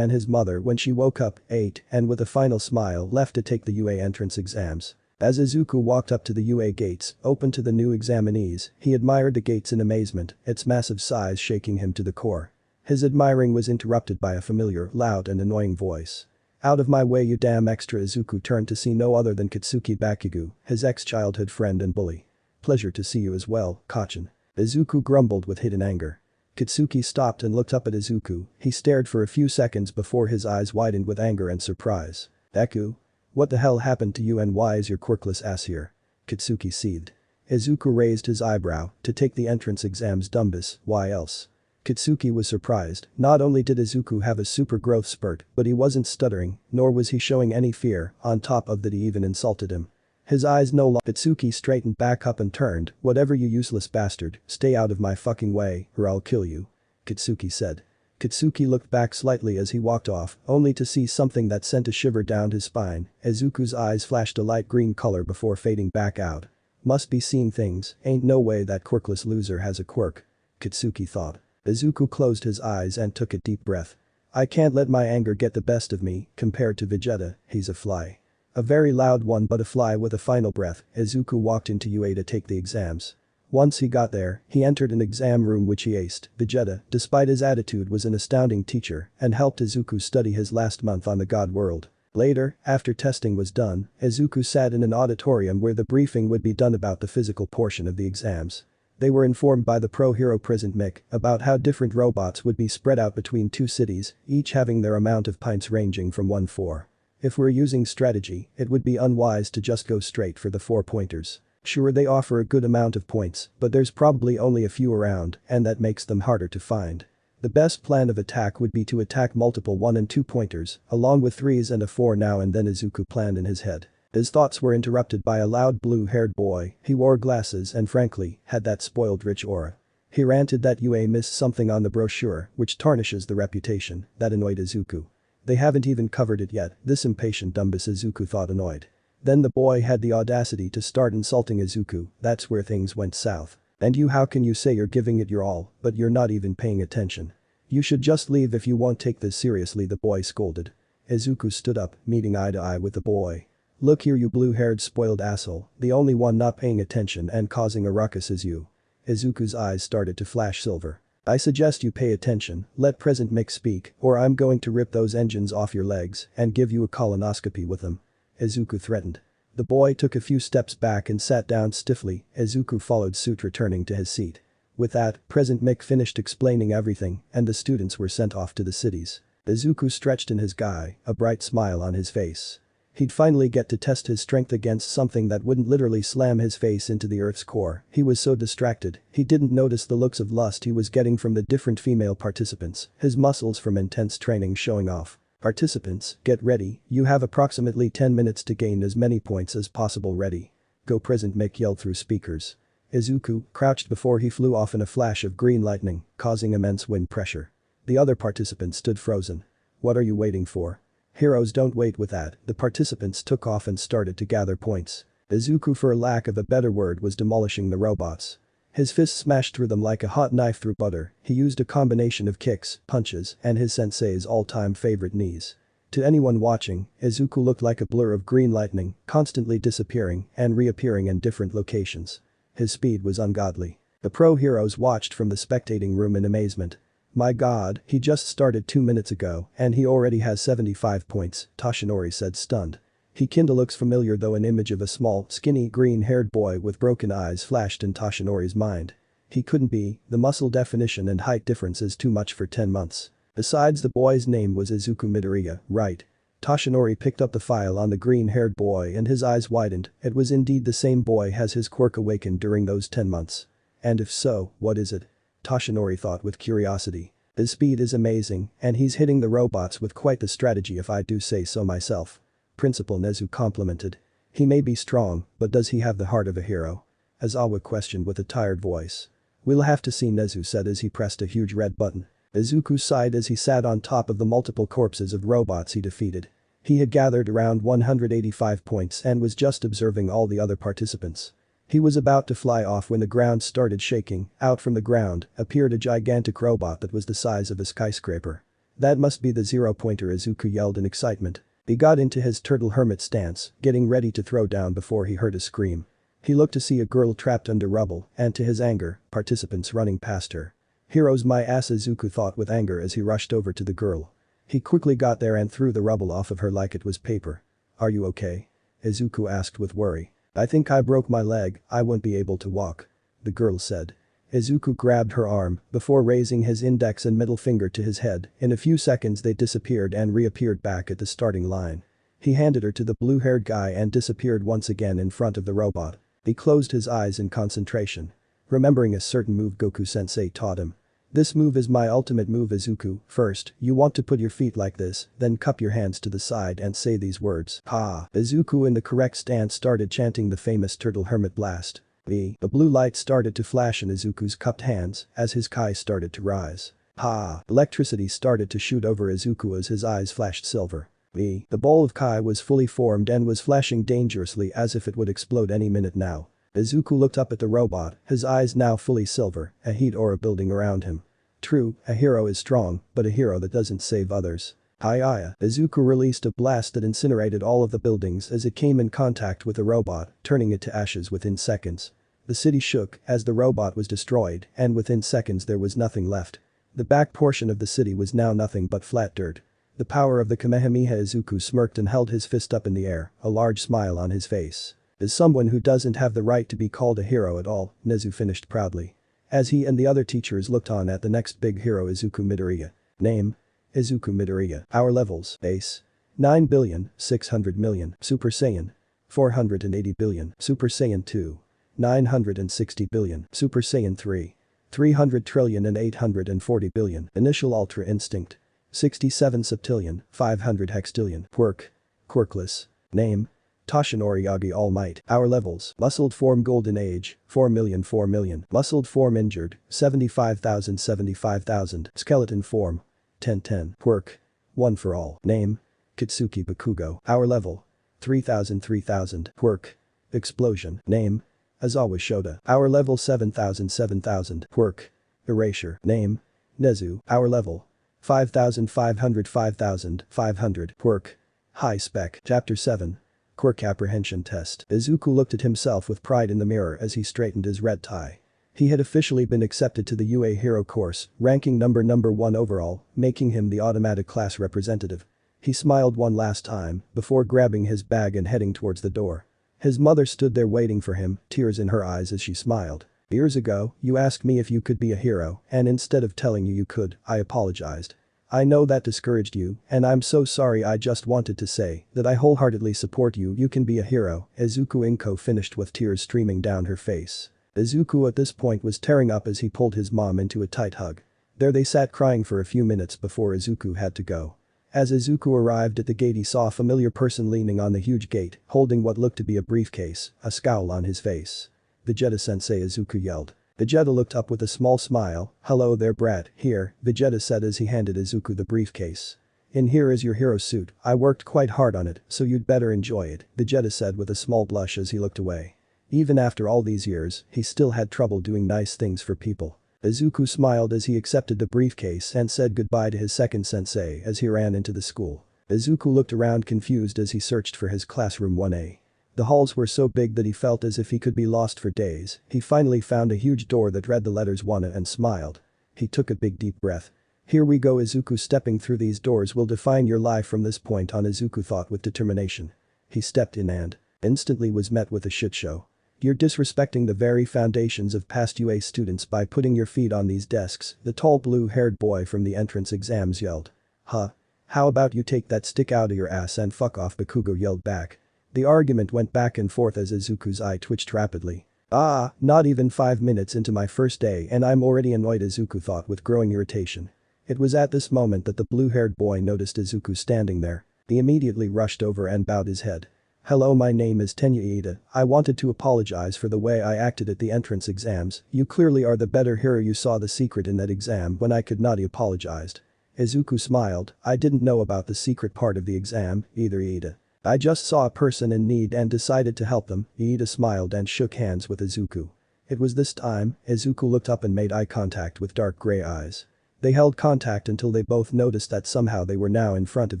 and his mother when she woke up, ate, and with a final smile left to take the UA entrance exams. As Izuku walked up to the UA gates, open to the new examinees, he admired the gates in amazement, its massive size shaking him to the core. His admiring was interrupted by a familiar, loud and annoying voice. Out of my way you damn extra. Izuku turned to see no other than Katsuki Bakugo, his ex-childhood friend and bully. Pleasure to see you as well, Kachin. Izuku grumbled with hidden anger. Kitsuki stopped and looked up at Izuku. He stared for a few seconds before his eyes widened with anger and surprise. Deku? What the hell happened to you and why is your quirkless ass here? Kitsuki seethed. Izuku raised his eyebrow. To take the entrance exams Dumbus, why else? Kitsuki was surprised. Not only did Izuku have a super growth spurt, but he wasn't stuttering, nor was he showing any fear, on top of that he even insulted him. His eyes no longer. Kitsuki straightened back up and turned, whatever you useless bastard, stay out of my fucking way, or I'll kill you. Kitsuki said. Kitsuki looked back slightly as he walked off, only to see something that sent a shiver down his spine. Izuku's eyes flashed a light green color before fading back out. Must be seeing things, ain't no way that quirkless loser has a quirk. Kitsuki thought. Izuku closed his eyes and took a deep breath. I can't let my anger get the best of me, compared to Vegeta, he's a fly. A very loud one but a fly with a final breath. Izuku walked into UA to take the exams. Once he got there, he entered an exam room which he aced. Vegeta, despite his attitude, was an astounding teacher and helped Izuku study his last month on the God world. Later, after testing was done, Izuku sat in an auditorium where the briefing would be done about the physical portion of the exams. They were informed by the pro hero present Mick about how different robots would be spread out between two cities, each having their amount of pints ranging from 1-4. If we're using strategy, it would be unwise to just go straight for the 4 pointers. Sure, they offer a good amount of points, but there's probably only a few around, and that makes them harder to find. The best plan of attack would be to attack multiple 1 and 2 pointers, along with 3s and a 4 now and then. Izuku planned in his head. His thoughts were interrupted by a loud blue-haired boy. He wore glasses and frankly, had that spoiled rich aura. He ranted that UA missed something on the brochure, which tarnishes the reputation. That annoyed Izuku. They haven't even covered it yet, this impatient Dumbus, Izuku thought, annoyed. Then the boy had the audacity to start insulting Izuku. That's where things went south. And you, how can you say you're giving it your all, but you're not even paying attention? You should just leave if you won't take this seriously, the boy scolded. Izuku stood up, meeting eye to eye with the boy. Look here, you blue-haired spoiled asshole, the only one not paying attention and causing a ruckus is you. Izuku's eyes started to flash silver. I suggest you pay attention, let President Mick speak, or I'm going to rip those engines off your legs and give you a colonoscopy with them. Izuku threatened. The boy took a few steps back and sat down stiffly. Izuku followed suit, returning to his seat. With that, President Mick finished explaining everything and the students were sent off to the cities. Izuku stretched in his guy, a bright smile on his face. He'd finally get to test his strength against something that wouldn't literally slam his face into the Earth's core. He was so distracted, he didn't notice the looks of lust he was getting from the different female participants, his muscles from intense training showing off. Participants, get ready, you have approximately 10 minutes to gain as many points as possible. Ready. Go, President Mick yelled through speakers. Izuku crouched before he flew off in a flash of green lightning, causing immense wind pressure. The other participants stood frozen. What are you waiting for? Heroes don't wait. With that, the participants took off and started to gather points. Izuku, for lack of a better word, was demolishing the robots. His fists smashed through them like a hot knife through butter. He used a combination of kicks, punches, and his sensei's all-time favorite knees. To anyone watching, Izuku looked like a blur of green lightning, constantly disappearing and reappearing in different locations. His speed was ungodly. The pro heroes watched from the spectating room in amazement. My god, he just started 2 minutes ago and he already has 75 points, Toshinori said, stunned. He kinda looks familiar though. An image of a small, skinny, green-haired boy with broken eyes flashed in Toshinori's mind. He couldn't be, the muscle definition and height difference is too much for 10 months. Besides, the boy's name was Izuku Midoriya, right? Toshinori picked up the file on the green-haired boy and his eyes widened. It was indeed the same boy. Has his quirk awakened during those 10 months? And if so, what is it? Toshinori thought with curiosity. His speed is amazing and he's hitting the robots with quite the strategy, if I do say so myself. Principal Nezu complimented. He may be strong, but does he have the heart of a hero? Aizawa questioned with a tired voice. We'll have to see, Nezu said as he pressed a huge red button. Izuku sighed as he sat on top of the multiple corpses of robots he defeated. He had gathered around 185 points and was just observing all the other participants. He was about to fly off when the ground started shaking. Out from the ground appeared a gigantic robot that was the size of a skyscraper. That must be the 0-pointer, Izuku yelled in excitement. He got into his turtle hermit stance, getting ready to throw down before he heard a scream. He looked to see a girl trapped under rubble and, to his anger, participants running past her. Heroes my ass, Izuku thought with anger as he rushed over to the girl. He quickly got there and threw the rubble off of her like it was paper. Are you okay? Izuku asked with worry. I think I broke my leg, I won't be able to walk. The girl said. Izuku grabbed her arm before raising his index and middle finger to his head. In a few seconds they disappeared and reappeared back at the starting line. He handed her to the blue-haired guy and disappeared once again in front of the robot. He closed his eyes in concentration, remembering a certain move Goku-sensei taught him. This move is my ultimate move, Izuku. First, you want to put your feet like this, then cup your hands to the side and say these words. Ha! Izuku in the correct stance started chanting the famous turtle hermit blast. The blue light started to flash in Izuku's cupped hands as his kai started to rise. Ha! Electricity started to shoot over Izuku as his eyes flashed silver. The ball of kai was fully formed and was flashing dangerously as if it would explode any minute now. Izuku looked up at the robot, his eyes now fully silver, a heat aura building around him. True, a hero is strong, but a hero that doesn't save others. Hi-ya. Izuku released a blast that incinerated all of the buildings as it came in contact with the robot, turning it to ashes within seconds. The city shook as the robot was destroyed, and within seconds there was nothing left. The back portion of the city was now nothing but flat dirt. The power of the Kamehameha. Izuku smirked and held his fist up in the air, a large smile on his face. As someone who doesn't have the right to be called a hero at all, Nezu finished proudly. As he and the other teachers looked on at the next big hero, Izuku Midoriya. Name: Izuku Midoriya. Power levels: base 9,600,000,000 Super Saiyan 480 billion Super Saiyan 2 960 billion Super Saiyan 3 300 trillion and 840 billion Initial Ultra Instinct 67 septillion 500 hextillion Quirk. Quirkless. Name: Toshinori Yagi All Might. Power levels: Muscled form Golden Age 4,000,000. Muscled form Injured 75,000. Skeleton form 10. Quirk. One for all. Name: Kitsuki Bakugo. Power level: 3,000. Quirk. Explosion. Name: Azawa Shoda. Power level 7,000. Quirk. Erasure. Name: Nezu. Power level 5,500. Quirk. High spec. Chapter 7. Quirk Apprehension Test. Izuku looked at himself with pride in the mirror as he straightened his red tie. He had officially been accepted to the UA Hero course, ranking number 1 overall, making him the automatic class representative. He smiled one last time before grabbing his bag and heading towards the door. His mother stood there waiting for him, tears in her eyes as she smiled. Years ago, you asked me if you could be a hero, and instead of telling you could, I apologized. I know that discouraged you, and I'm so sorry. I just wanted to say that I wholeheartedly support you. You can be a hero. Izuku Inko finished with tears streaming down her face. Izuku at this point was tearing up as he pulled his mom into a tight hug. There they sat crying for a few minutes before Izuku had to go. As Izuku arrived at the gate, he saw a familiar person leaning on the huge gate, holding what looked to be a briefcase, a scowl on his face. Vegeta-sensei, Izuku yelled. Vegeta looked up with a small smile. Hello there, brat. Here, Vegeta said as he handed Izuku the briefcase. In here is your hero suit. I worked quite hard on it, so you'd better enjoy it, Vegeta said with a small blush as he looked away. Even after all these years, he still had trouble doing nice things for people. Izuku smiled as he accepted the briefcase and said goodbye to his second sensei as he ran into the school. Izuku looked around confused as he searched for his classroom 1A. The halls were so big that he felt as if he could be lost for days. He finally found a huge door that read the letters 1A and smiled. He took a big deep breath. Here we go. Izuku, stepping through these doors will define your life from this point on, Izuku thought with determination. He stepped in and instantly was met with a shit show. You're disrespecting the very foundations of past UA students by putting your feet on these desks, the tall blue-haired boy from the entrance exams yelled. Huh? How about you take that stick out of your ass and fuck off, Bakugo yelled back. The argument went back and forth as Izuku's eye twitched rapidly. Not even 5 minutes into my first day and I'm already annoyed, Izuku thought with growing irritation. It was at this moment that the blue-haired boy noticed Izuku standing there. He immediately rushed over and bowed his head. Hello, my name is Tenya Iida. I wanted to apologize for the way I acted at the entrance exams. You clearly are the better hero. You saw the secret in that exam when I could not. He apologized. Izuku smiled. I didn't know about the secret part of the exam either, Iida. I just saw a person in need and decided to help them. Iida smiled and shook hands with Izuku. It was this time, Izuku looked up and made eye contact with dark gray eyes. They held contact until they both noticed that somehow they were now in front of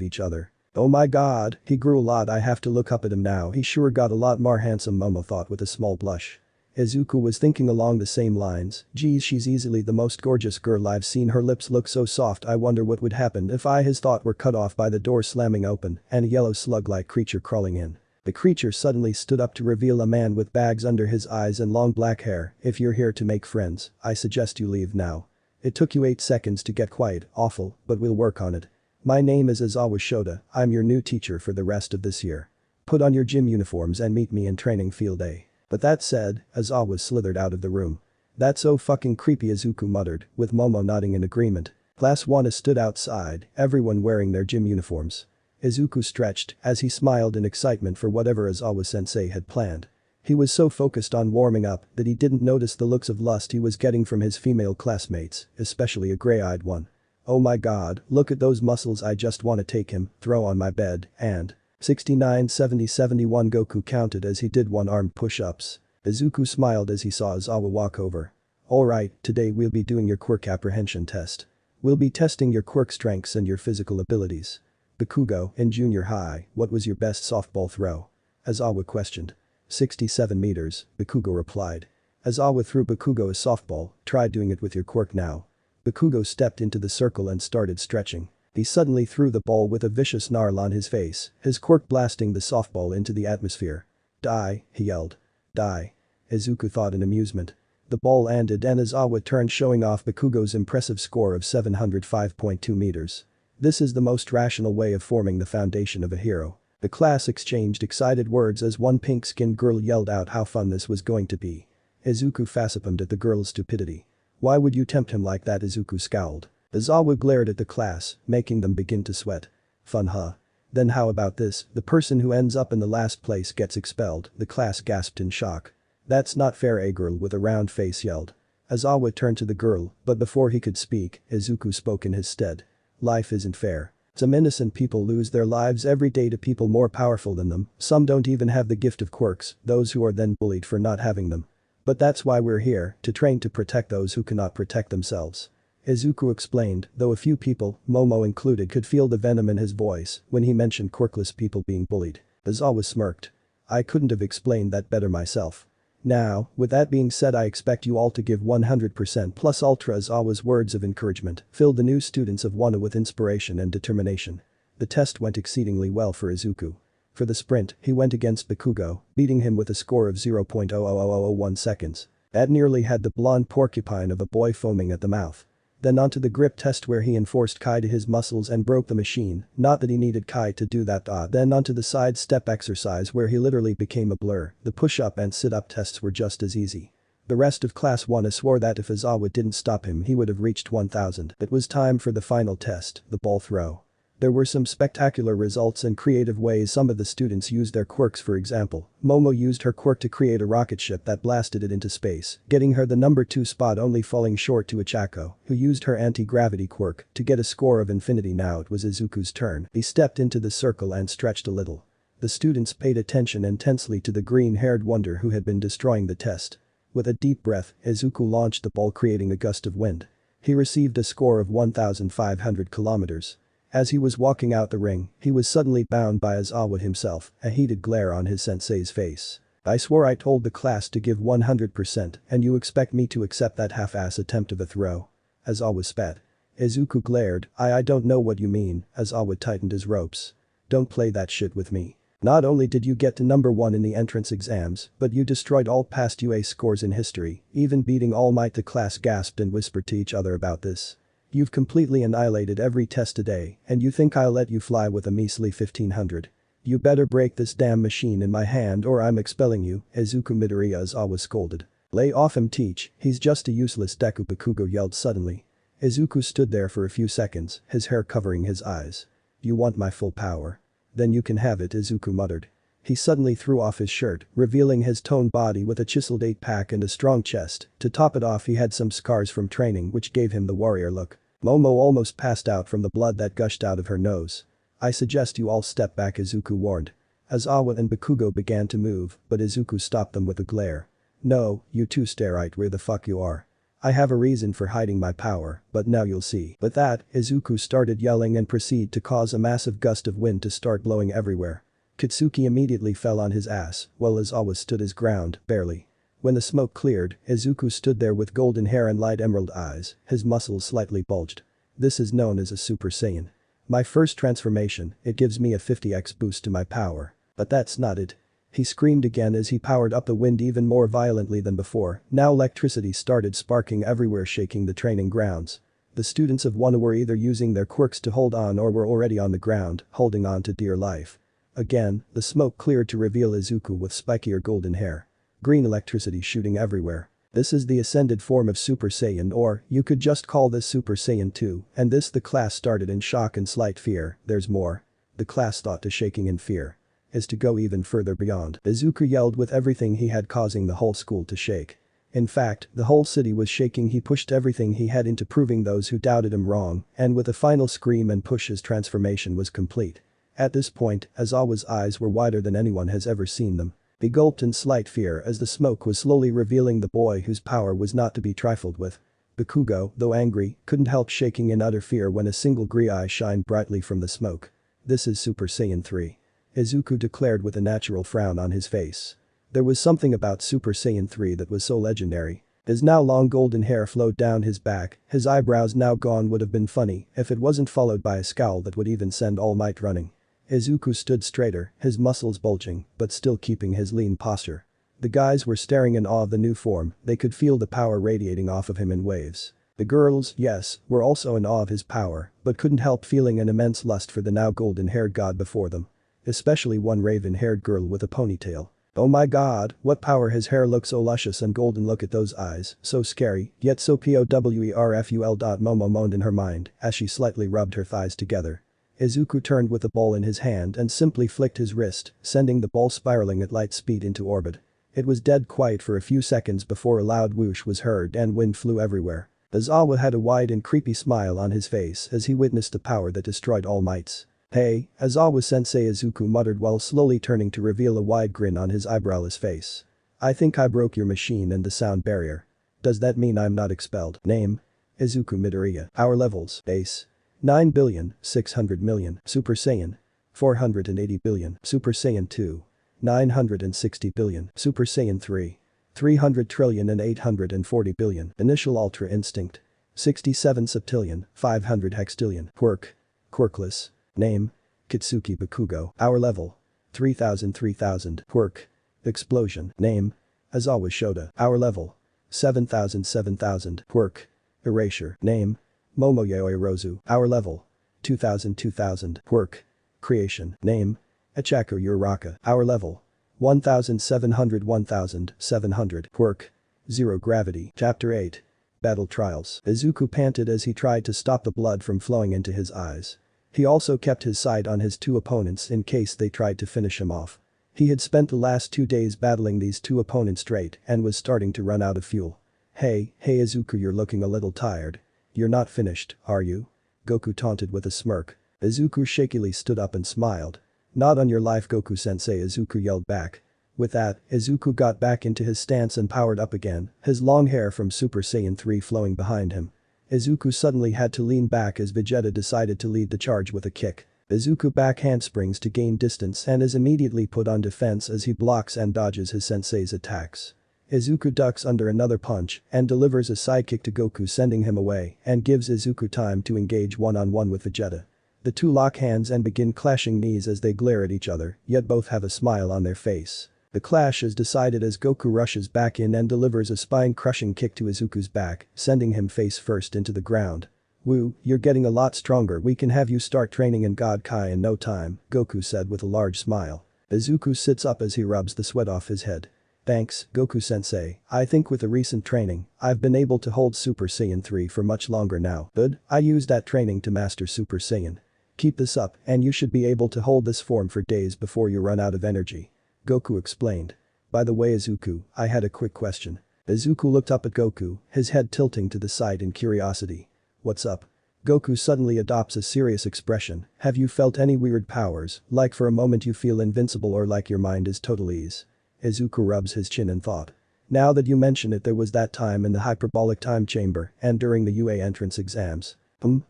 each other. Oh my god, he grew a lot. I have to look up at him now. He sure got a lot more handsome, Momo thought with a small blush. Izuku was thinking along the same lines. Geez, she's easily the most gorgeous girl I've seen. Her lips look so soft. I wonder what would happen if his thought were cut off by the door slamming open and a yellow slug-like creature crawling in. The creature suddenly stood up to reveal a man with bags under his eyes and long black hair. "If you're here to make friends, I suggest you leave now. It took you 8 seconds to get quiet, awful, but we'll work on it. My name is Izawa Shota, I'm your new teacher for the rest of this year. Put on your gym uniforms and meet me in training field A." But that said, Izawa slithered out of the room. "That's so fucking creepy," Izuku muttered, with Momo nodding in agreement. Class 1 stood outside, everyone wearing their gym uniforms. Izuku stretched as he smiled in excitement for whatever Izawa-sensei had planned. He was so focused on warming up that he didn't notice the looks of lust he was getting from his female classmates, especially a gray-eyed one. "Oh my god, look at those muscles, I just wanna take him, throw on my bed, and..." 69 70 71 Goku counted as he did one-armed push-ups. Izuku smiled as he saw Izawa walk over. "Alright, today we'll be doing your quirk apprehension test. We'll be testing your quirk strengths and your physical abilities. Bakugo, in junior high, what was your best softball throw?" Izawa questioned. 67 meters, Bakugo replied. Izawa threw Bakugo a softball, "Try doing it with your quirk now." Bakugo stepped into the circle and started stretching. He suddenly threw the ball with a vicious snarl on his face, his quirk blasting the softball into the atmosphere. "Die," he yelled. "Die." Izuku thought in amusement. The ball landed and Izawa turned, showing off Bakugo's impressive score of 705.2 meters. This is the most rational way of forming the foundation of a hero. The class exchanged excited words as one pink-skinned girl yelled out how fun this was going to be. Izuku facepalmed at the girl's stupidity. "Why would you tempt him like that?" Izuku scowled. Izawa glared at the class, making them begin to sweat. "Fun, huh? Then how about this, the person who ends up in the last place gets expelled," the class gasped in shock. "That's not fair," a girl with a round face yelled. Izawa turned to the girl, but before he could speak, Izuku spoke in his stead. "Life isn't fair. Some innocent people lose their lives every day to people more powerful than them, some don't even have the gift of quirks, those who are then bullied for not having them. But that's why we're here, to train to protect those who cannot protect themselves." Izuku explained, though a few people, Momo included, could feel the venom in his voice when he mentioned quirkless people being bullied. Izawa smirked. "I couldn't have explained that better myself. Now, with that being said, I expect you all to give 100% plus ultra." Izawa's words of encouragement filled the new students of Wano with inspiration and determination. The test went exceedingly well for Izuku. For the sprint, he went against Bakugo, beating him with a score of 0.00001 seconds. That nearly had the blonde porcupine of a boy foaming at the mouth. Then onto the grip test where he enforced Kai to his muscles and broke the machine, not that he needed Kai to do that. Then onto the side step exercise where he literally became a blur. The push-up and sit-up tests were just as easy. The rest of class 1 swore that if Izawa didn't stop him he would have reached 1000. It was time for the final test, the ball throw. There were some spectacular results and creative ways some of the students used their quirks. For example, Momo used her quirk to create a rocket ship that blasted it into space, getting her the number 2 spot, only falling short to Ichako, who used her anti-gravity quirk to get a score of infinity. Now it was Izuku's turn. He stepped into the circle and stretched a little. The students paid attention intensely to the green-haired wonder who had been destroying the test. With a deep breath, Izuku launched the ball, creating a gust of wind. He received a score of 1,500 kilometers. As he was walking out the ring, he was suddenly bound by Izawa himself, a heated glare on his sensei's face. "I swore I told the class to give 100% and you expect me to accept that half-ass attempt of a throw?" Izawa spat. Izuku glared. I don't know what you mean." Izawa tightened his ropes. "Don't play that shit with me. Not only did you get to number 1 in the entrance exams, but you destroyed all past UA scores in history, even beating All Might." The class gasped and whispered to each other about this. "You've completely annihilated every test today, and you think I'll let you fly with a measly 1500? You better break this damn machine in my hand or I'm expelling you." Izuku Midoriya, Izawa scolded. "Lay off him, teach, he's just a useless Deku," Bakugo yelled suddenly. Izuku stood there for a few seconds, his hair covering his eyes. "You want my full power? Then you can have it," Izuku muttered. He suddenly threw off his shirt, revealing his toned body with a chiseled 8-pack and a strong chest. To top it off, he had some scars from training which gave him the warrior look. Momo almost passed out from the blood that gushed out of her nose. "I suggest you all step back," Izuku warned. Izawa and Bakugo began to move, but Izuku stopped them with a glare. "No, you two stay right where the fuck you are. I have a reason for hiding my power, but now you'll see." With that, Izuku started yelling and proceeded to cause a massive gust of wind to start blowing everywhere. Kitsuki immediately fell on his ass, while Izawa stood his ground, barely. When the smoke cleared, Izuku stood there with golden hair and light emerald eyes, his muscles slightly bulged. "This is known as a Super Saiyan. My first transformation, it gives me a 50x boost to my power. But that's not it. He screamed again as he powered up the wind even more violently than before. Now electricity started sparking everywhere, shaking the training grounds. The students of Wano were either using their quirks to hold on or were already on the ground, holding on to dear life. Again, the smoke cleared to reveal Izuku with spikier golden hair. Green electricity shooting everywhere. This is the ascended form of Super Saiyan, or you could just call this Super Saiyan 2, and this the class started in shock and slight fear. There's more. The class thought to shaking in fear is to go even further beyond. Izuku yelled with everything he had, causing the whole school to shake. In fact, the whole city was shaking. He pushed everything he had into proving those who doubted him wrong, and with a final scream and push his transformation was complete. At this point, Aizawa's eyes were wider than anyone has ever seen them. He gulped in slight fear as the smoke was slowly revealing the boy whose power was not to be trifled with. Bakugo, though angry, couldn't help shaking in utter fear when a single grey eye shined brightly from the smoke. This is Super Saiyan 3. Izuku declared with a natural frown on his face. There was something about Super Saiyan 3 that was so legendary. His now long golden hair flowed down his back, his eyebrows now gone would have been funny if it wasn't followed by a scowl that would even send All Might running. Izuku stood straighter, his muscles bulging, but still keeping his lean posture. The guys were staring in awe of the new form, they could feel the power radiating off of him in waves. The girls, yes, were also in awe of his power, but couldn't help feeling an immense lust for the now golden-haired god before them. Especially one raven-haired girl with a ponytail. Oh my god, what power, his hair looked so luscious and golden, look at those eyes, so scary, yet so powerful. Momo moaned in her mind as she slightly rubbed her thighs together. Izuku turned with the ball in his hand and simply flicked his wrist, sending the ball spiraling at light speed into orbit. It was dead quiet for a few seconds before a loud whoosh was heard and wind flew everywhere. Aizawa had a wide and creepy smile on his face as he witnessed the power that destroyed all mights. Hey, Aizawa-sensei, Izuku muttered while slowly turning to reveal a wide grin on his eyebrowless face. I think I broke your machine and the sound barrier. Does that mean I'm not expelled? Name? Izuku Midoriya. Power levels. Base. 9,600,000,000. Super Saiyan. 480 billion. Super Saiyan 2. 960 billion. Super Saiyan 3. 300 trillion and 840 billion. Initial Ultra Instinct. 67 septillion, 500 hextillion. Quirk. Quirkless. Name. Kitsuki Bakugo. Power level. 3000. Quirk. Explosion. Name. Aizawa Shoda. Power level. 7000. Quirk. Erasure. Name. Momoyoi Rozu. Power level. 2000. Quirk. Creation. Name. Ichaku Uraraka. Power level. 1700. Quirk. Zero gravity. Chapter 8. Battle Trials. Izuku panted as he tried to stop the blood from flowing into his eyes. He also kept his sight on his two opponents in case they tried to finish him off. He had spent the last 2 days battling these two opponents straight and was starting to run out of fuel. Hey Izuku, you're looking a little tired. You're not finished, are you? Goku taunted with a smirk. Izuku shakily stood up and smiled. Not on your life, Goku-sensei, Izuku yelled back. With that, Izuku got back into his stance and powered up again, his long hair from Super Saiyan 3 flowing behind him. Izuku suddenly had to lean back as Vegeta decided to lead the charge with a kick. Izuku back handsprings to gain distance and is immediately put on defense as he blocks and dodges his sensei's attacks. Izuku ducks under another punch and delivers a sidekick to Goku, sending him away, and gives Izuku time to engage one-on-one with Vegeta. The two lock hands and begin clashing knees as they glare at each other, yet both have a smile on their face. The clash is decided as Goku rushes back in and delivers a spine-crushing kick to Izuku's back, sending him face first into the ground. Woo, you're getting a lot stronger, we can have you start training in God Kai in no time, Goku said with a large smile. Izuku sits up as he rubs the sweat off his head. Thanks, Goku-sensei, I think with the recent training, I've been able to hold Super Saiyan 3 for much longer now. Good, I used that training to master Super Saiyan. Keep this up and you should be able to hold this form for days before you run out of energy. Goku explained. By the way, Izuku, I had a quick question. Izuku looked up at Goku, his head tilting to the side in curiosity. What's up? Goku suddenly adopts a serious expression. Have you felt any weird powers, like for a moment you feel invincible or like your mind is total ease? Izuku rubs his chin in thought. Now that you mention it, there was that time in the hyperbolic time chamber and during the UA entrance exams.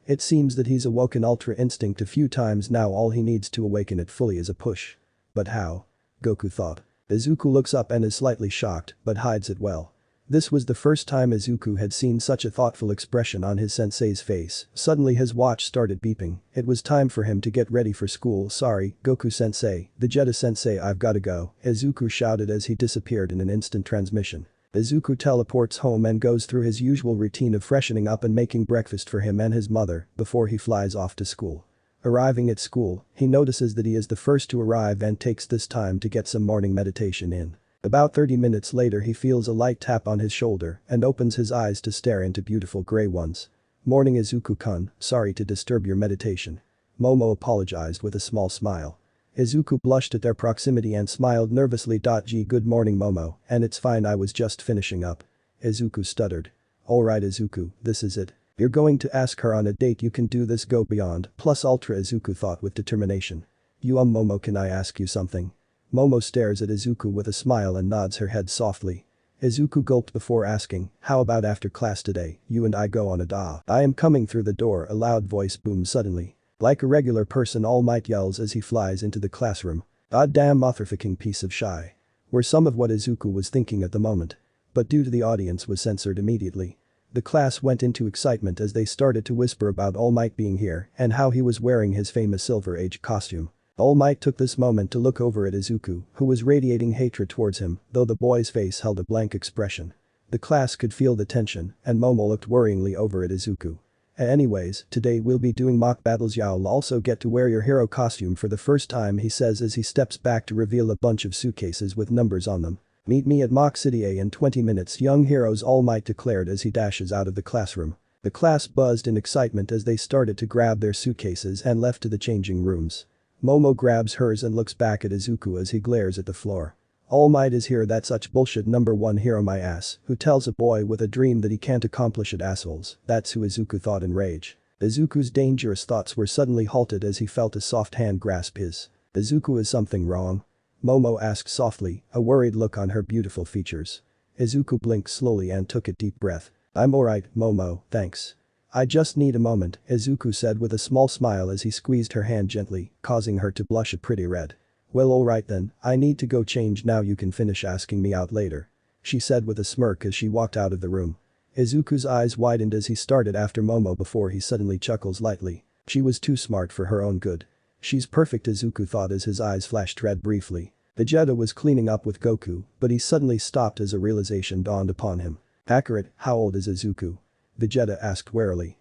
It seems that he's awoken Ultra Instinct a few times now, all he needs to awaken it fully is a push. But how? Goku thought. Izuku looks up and is slightly shocked, but hides it well. This was the first time Izuku had seen such a thoughtful expression on his sensei's face. Suddenly his watch started beeping. It was time for him to get ready for school. Sorry, Goku-sensei, Vegeta-sensei, I've gotta go, Izuku shouted as he disappeared in an instant transmission. Izuku teleports home and goes through his usual routine of freshening up and making breakfast for him and his mother before he flies off to school. Arriving at school, he notices that he is the first to arrive and takes this time to get some morning meditation in. About 30 minutes later he feels a light tap on his shoulder and opens his eyes to stare into beautiful grey ones. Morning Izuku-kun, sorry to disturb your meditation. Momo apologized with a small smile. Izuku blushed at their proximity and smiled nervously. Gee, good morning Momo, and it's fine, I was just finishing up. Izuku stuttered. Alright Izuku, this is it. You're going to ask her on a date, you can do this, go beyond, plus ultra, Izuku thought with determination. Momo, can I ask you something? Momo stares at Izuku with a smile and nods her head softly. Izuku gulped before asking, how about after class today, you and I go on a date? I am coming through the door, a loud voice booms suddenly. Like a regular person, All Might yells as he flies into the classroom. God damn motherfucking piece of shy. Were some of what Izuku was thinking at the moment. But due to the audience was censored immediately. The class went into excitement as they started to whisper about All Might being here and how he was wearing his famous Silver Age costume. All Might took this moment to look over at Izuku, who was radiating hatred towards him, though the boy's face held a blank expression. The class could feel the tension, and Momo looked worryingly over at Izuku. Anyways, today we'll be doing mock battles. You'll also get to wear your hero costume for the first time, he says as he steps back to reveal a bunch of suitcases with numbers on them. Meet me at Mock City A in 20 minutes, young heroes, All Might declared as he dashes out of the classroom. The class buzzed in excitement as they started to grab their suitcases and left to the changing rooms. Momo grabs hers and looks back at Izuku as he glares at the floor. All Might is here, that's such bullshit, number one hero my ass, who tells a boy with a dream that he can't accomplish it, assholes, that's who Izuku thought in rage. Izuku's dangerous thoughts were suddenly halted as he felt a soft hand grasp his. Izuku, is something wrong? Momo asked softly, a worried look on her beautiful features. Izuku blinked slowly and took a deep breath. I'm alright, Momo, thanks. I just need a moment, Izuku said with a small smile as he squeezed her hand gently, causing her to blush a pretty red. Well, alright then, I need to go change now, you can finish asking me out later. She said with a smirk as she walked out of the room. Izuku's eyes widened as he started after Momo before he suddenly chuckles lightly. She was too smart for her own good. She's perfect, Izuku thought as his eyes flashed red briefly. Vegeta was cleaning up with Goku, but he suddenly stopped as a realization dawned upon him. Accurate, how old is Izuku? Vegeta asked warily.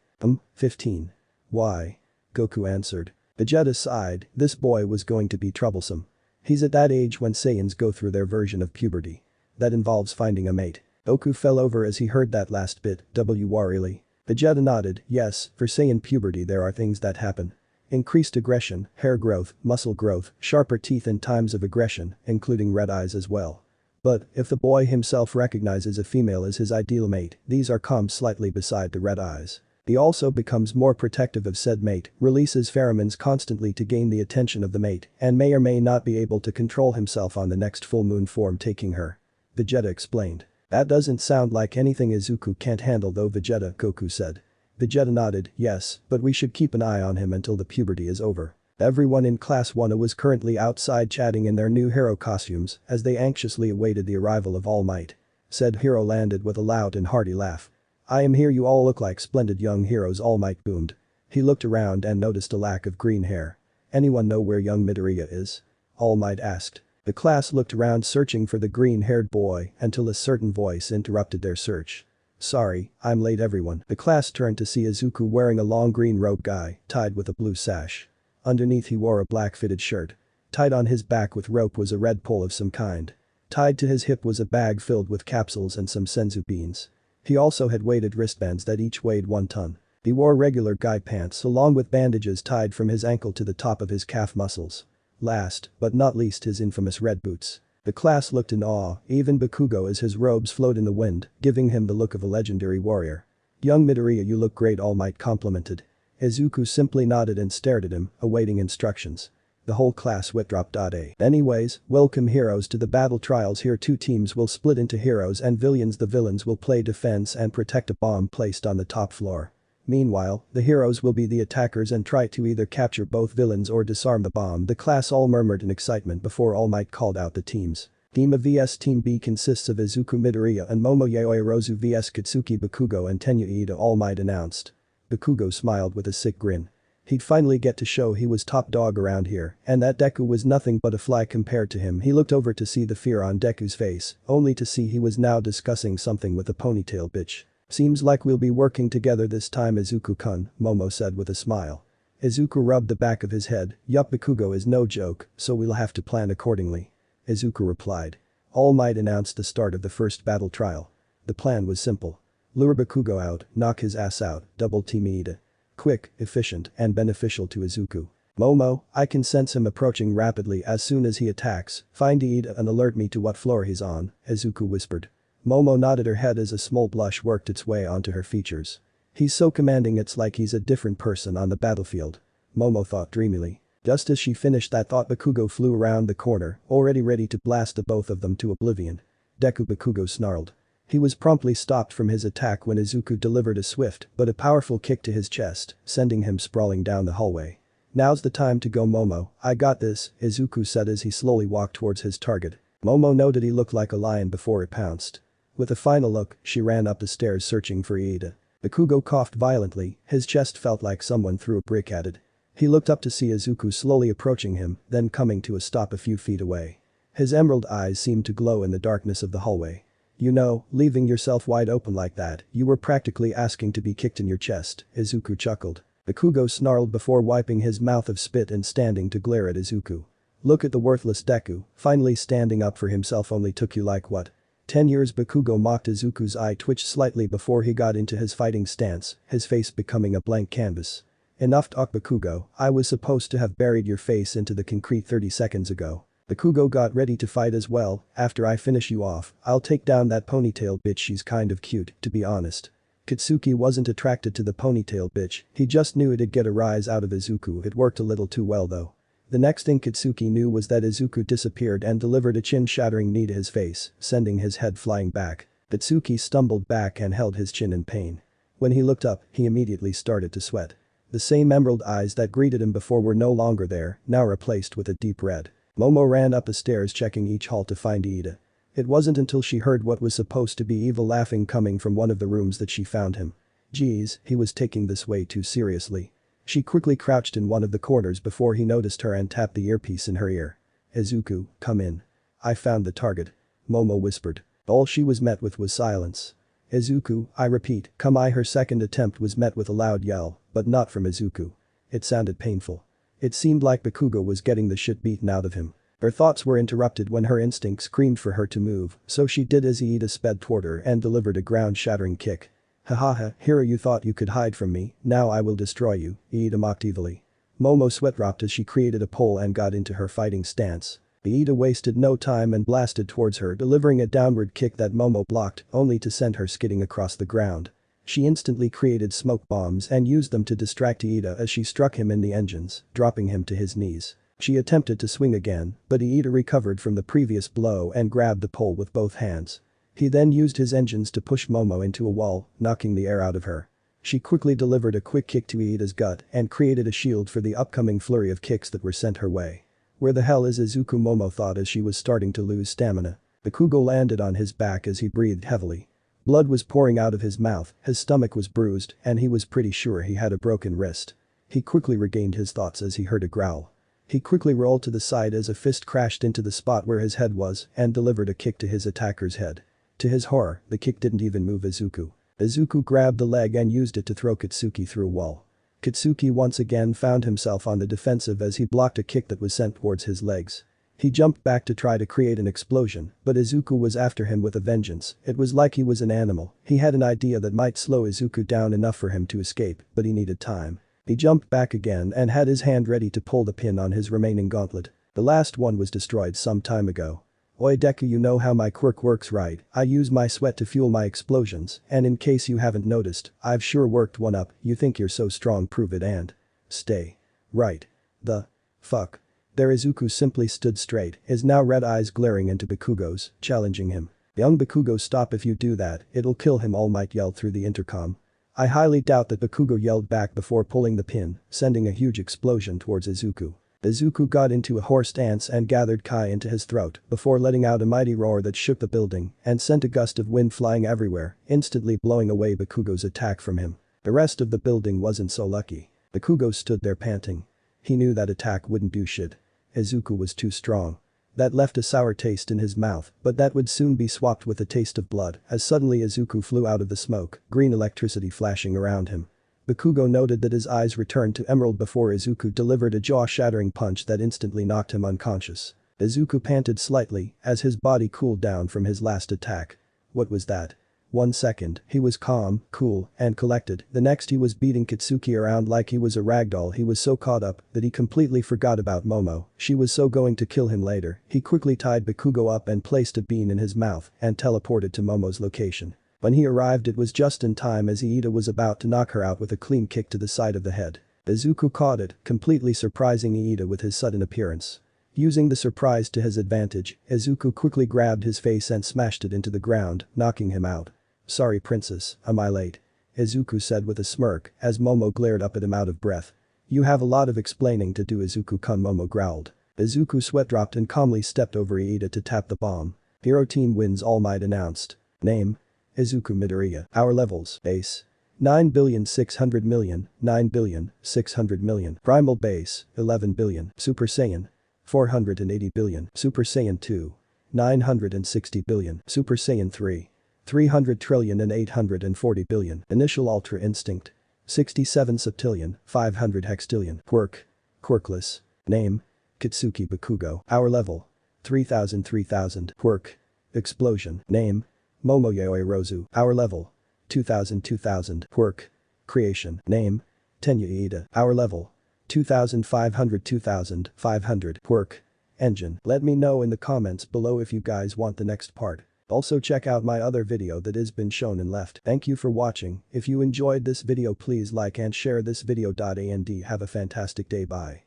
15. Why? Goku answered. Vegeta sighed, this boy was going to be troublesome. He's at that age when Saiyans go through their version of puberty. That involves finding a mate. Goku fell over as he heard that last bit, worriedly. Vegeta nodded, yes, for Saiyan puberty there are things that happen. Increased aggression, hair growth, muscle growth, sharper teeth and times of aggression, including red eyes as well. But, if the boy himself recognizes a female as his ideal mate, these are calmed slightly beside the red eyes. He also becomes more protective of said mate, releases pheromones constantly to gain the attention of the mate, and may or may not be able to control himself on the next full moon form taking her. Vegeta explained. That doesn't sound like anything Izuku can't handle though, Vegeta, Goku said. Vegeta nodded, yes, but we should keep an eye on him until the puberty is over. Everyone in Class 1 was currently outside chatting in their new hero costumes as they anxiously awaited the arrival of All Might. Said hero landed with a loud and hearty laugh. I am here, you all look like splendid young heroes, All Might boomed. He looked around and noticed a lack of green hair. Anyone know where young Midoriya is? All Might asked. The class looked around searching for the green-haired boy until a certain voice interrupted their search. Sorry, I'm late everyone. The class turned to see Izuku wearing a long green robe guy tied with a blue sash. Underneath he wore a black fitted shirt. Tied on his back with rope was a red pole of some kind. Tied to his hip was a bag filled with capsules and some senzu beans. He also had weighted wristbands that each weighed 1 ton. He wore regular guy pants along with bandages tied from his ankle to the top of his calf muscles. Last, but not least, his infamous red boots. The class looked in awe, even Bakugo as his robes flowed in the wind, giving him the look of a legendary warrior. Young Midoriya, you look great, All Might complimented. Izuku simply nodded and stared at him, awaiting instructions. The whole class wit dropped. Anyways, welcome heroes to the battle trials. Here 2 teams will split into heroes and villains. The villains will play defense and protect a bomb placed on the top floor. Meanwhile, the heroes will be the attackers and try to either capture both villains or disarm the bomb. The class all murmured in excitement before All Might called out the teams. Team A vs Team B consists of Izuku Midoriya and Momo Yaoyorozu vs Katsuki Bakugo and Tenya Iida, All Might announced. Bakugo smiled with a sick grin. He'd finally get to show he was top dog around here, and that Deku was nothing but a fly compared to him. He looked over to see the fear on Deku's face, only to see he was now discussing something with the ponytail bitch. Seems like we'll be working together this time, Izuku-kun, Momo said with a smile. Izuku rubbed the back of his head. Yup, Bakugo is no joke, so we'll have to plan accordingly. Izuku replied. All Might announced the start of the first battle trial. The plan was simple. Lure Bakugo out, knock his ass out, double team Iida. Quick, efficient, and beneficial to Izuku. Momo, I can sense him approaching rapidly. As soon as he attacks, find Iida and alert me to what floor he's on, Izuku whispered. Momo nodded her head as a small blush worked its way onto her features. He's so commanding, it's like he's a different person on the battlefield. Momo thought dreamily. Just as she finished that thought, Bakugo flew around the corner, already ready to blast the both of them to oblivion. Deku, Bakugo snarled. He was promptly stopped from his attack when Izuku delivered a swift but a powerful kick to his chest, sending him sprawling down the hallway. Now's the time to go, Momo, I got this, Izuku said as he slowly walked towards his target. Momo noted he looked like a lion before it pounced. With a final look, she ran up the stairs searching for Iida. Bakugo coughed violently, his chest felt like someone threw a brick at it. He looked up to see Izuku slowly approaching him, then coming to a stop a few feet away. His emerald eyes seemed to glow in the darkness of the hallway. You know, leaving yourself wide open like that, you were practically asking to be kicked in your chest, Izuku chuckled. Bakugo snarled before wiping his mouth of spit and standing to glare at Izuku. Look at the worthless Deku, finally standing up for himself. Only took you like what? 10 years, Bakugo mocked. Izuku's eye twitched slightly before he got into his fighting stance, his face becoming a blank canvas. Enough talk, Bakugo, I was supposed to have buried your face into the concrete 30 seconds ago. Bakugo got ready to fight as well. After I finish you off, I'll take down that ponytail bitch. She's kind of cute, to be honest. Katsuki wasn't attracted to the ponytail bitch, he just knew it'd get a rise out of Izuku. It worked a little too well though. The next thing Katsuki knew was that Izuku disappeared and delivered a chin-shattering knee to his face, sending his head flying back. Katsuki stumbled back and held his chin in pain. When he looked up, he immediately started to sweat. The same emerald eyes that greeted him before were no longer there, now replaced with a deep red. Momo ran up the stairs checking each hall to find Iida. It wasn't until she heard what was supposed to be evil laughing coming from one of the rooms that she found him. Geez, he was taking this way too seriously. She quickly crouched in one of the corners before he noticed her and tapped the earpiece in her ear. Izuku, come in. I found the target. Momo whispered. All she was met with was silence. Izuku, I repeat, come I. Her second attempt was met with a loud yell, but not from Izuku. It sounded painful. It seemed like Bakugo was getting the shit beaten out of him. Her thoughts were interrupted when her instinct screamed for her to move, so she did as Iida sped toward her and delivered a ground-shattering kick. Hahaha, hero, you thought you could hide from me, now I will destroy you, Iida mocked evilly. Momo sweat-dropped as she created a pole and got into her fighting stance. Iida wasted no time and blasted towards her, delivering a downward kick that Momo blocked, only to send her skidding across the ground. She instantly created smoke bombs and used them to distract Iida as she struck him in the engines, dropping him to his knees. She attempted to swing again, but Iida recovered from the previous blow and grabbed the pole with both hands. He then used his engines to push Momo into a wall, knocking the air out of her. She quickly delivered a quick kick to Iida's gut and created a shield for the upcoming flurry of kicks that were sent her way. Where the hell is Izuku, Momo thought as she was starting to lose stamina. Bakugo landed on his back as he breathed heavily. Blood was pouring out of his mouth, his stomach was bruised, and he was pretty sure he had a broken wrist. He quickly regained his thoughts as he heard a growl. He quickly rolled to the side as a fist crashed into the spot where his head was and delivered a kick to his attacker's head. To his horror, the kick didn't even move Izuku. Izuku grabbed the leg and used it to throw Katsuki through a wall. Katsuki once again found himself on the defensive as he blocked a kick that was sent towards his legs. He jumped back to try to create an explosion, but Izuku was after him with a vengeance. It was like he was an animal. He had an idea that might slow Izuku down enough for him to escape, but he needed time. He jumped back again and had his hand ready to pull the pin on his remaining gauntlet. The last one was destroyed some time ago. Oi Deku, you know how my quirk works, right? I use my sweat to fuel my explosions, and in case you haven't noticed, I've sure worked one up. You think you're so strong, prove it and stay. Right. The fuck. There Izuku simply stood straight, his now red eyes glaring into Bakugo's, challenging him. Young Bakugo, stop, if you do that, it'll kill him, All Might yelled through the intercom. I highly doubt that Bakugo yelled back before pulling the pin, sending a huge explosion towards Izuku. Izuku got into a hoarse dance and gathered Kai into his throat before letting out a mighty roar that shook the building and sent a gust of wind flying everywhere, instantly blowing away Bakugo's attack from him. The rest of the building wasn't so lucky. Bakugo stood there panting. He knew that attack wouldn't do shit. Izuku was too strong. That left a sour taste in his mouth, but that would soon be swapped with a taste of blood as suddenly Izuku flew out of the smoke, green electricity flashing around him. Bakugo noted that his eyes returned to emerald before Izuku delivered a jaw-shattering punch that instantly knocked him unconscious. Izuku panted slightly as his body cooled down from his last attack. What was that? 1 second, he was calm, cool, and collected. The next he was beating Kitsuki around like he was a ragdoll. He was so caught up that he completely forgot about Momo. She was so going to kill him later. He quickly tied Bakugo up and placed a bean in his mouth and teleported to Momo's location. When he arrived it was just in time as Iida was about to knock her out with a clean kick to the side of the head. Izuku caught it, completely surprising Iida with his sudden appearance. Using the surprise to his advantage, Izuku quickly grabbed his face and smashed it into the ground, knocking him out. "Sorry princess, am I late?" Izuku said with a smirk as Momo glared up at him out of breath. "You have a lot of explaining to do Izuku-kun," Momo growled. Izuku sweat dropped and calmly stepped over Iida to tap the bomb. "Hero team wins," All Might announced. Name? Izuku Midoriya. Hour levels. Base. 9,600,000,000, 9,600,000,000. Primal base. 11 billion. Super Saiyan. 480 billion. Super Saiyan 2. 960 billion. Super Saiyan 3. 300 trillion and 840 billion. Initial Ultra Instinct. 67 septillion, 500 hextillion. Quirk. Quirkless. Name. Kitsuki Bakugo. Hour level. 3000. Quirk. Explosion. Name. Momoyoi Rozu. Hour level. 2000. Quirk. Creation. Name. Tenya Iida. Hour level. 2500. Quirk. Engine. Let me know in the comments below if you guys want the next part. Also check out my other video that has been shown and left. Thank you for watching. If you enjoyed this video please like and share this video. And have a fantastic day. Bye.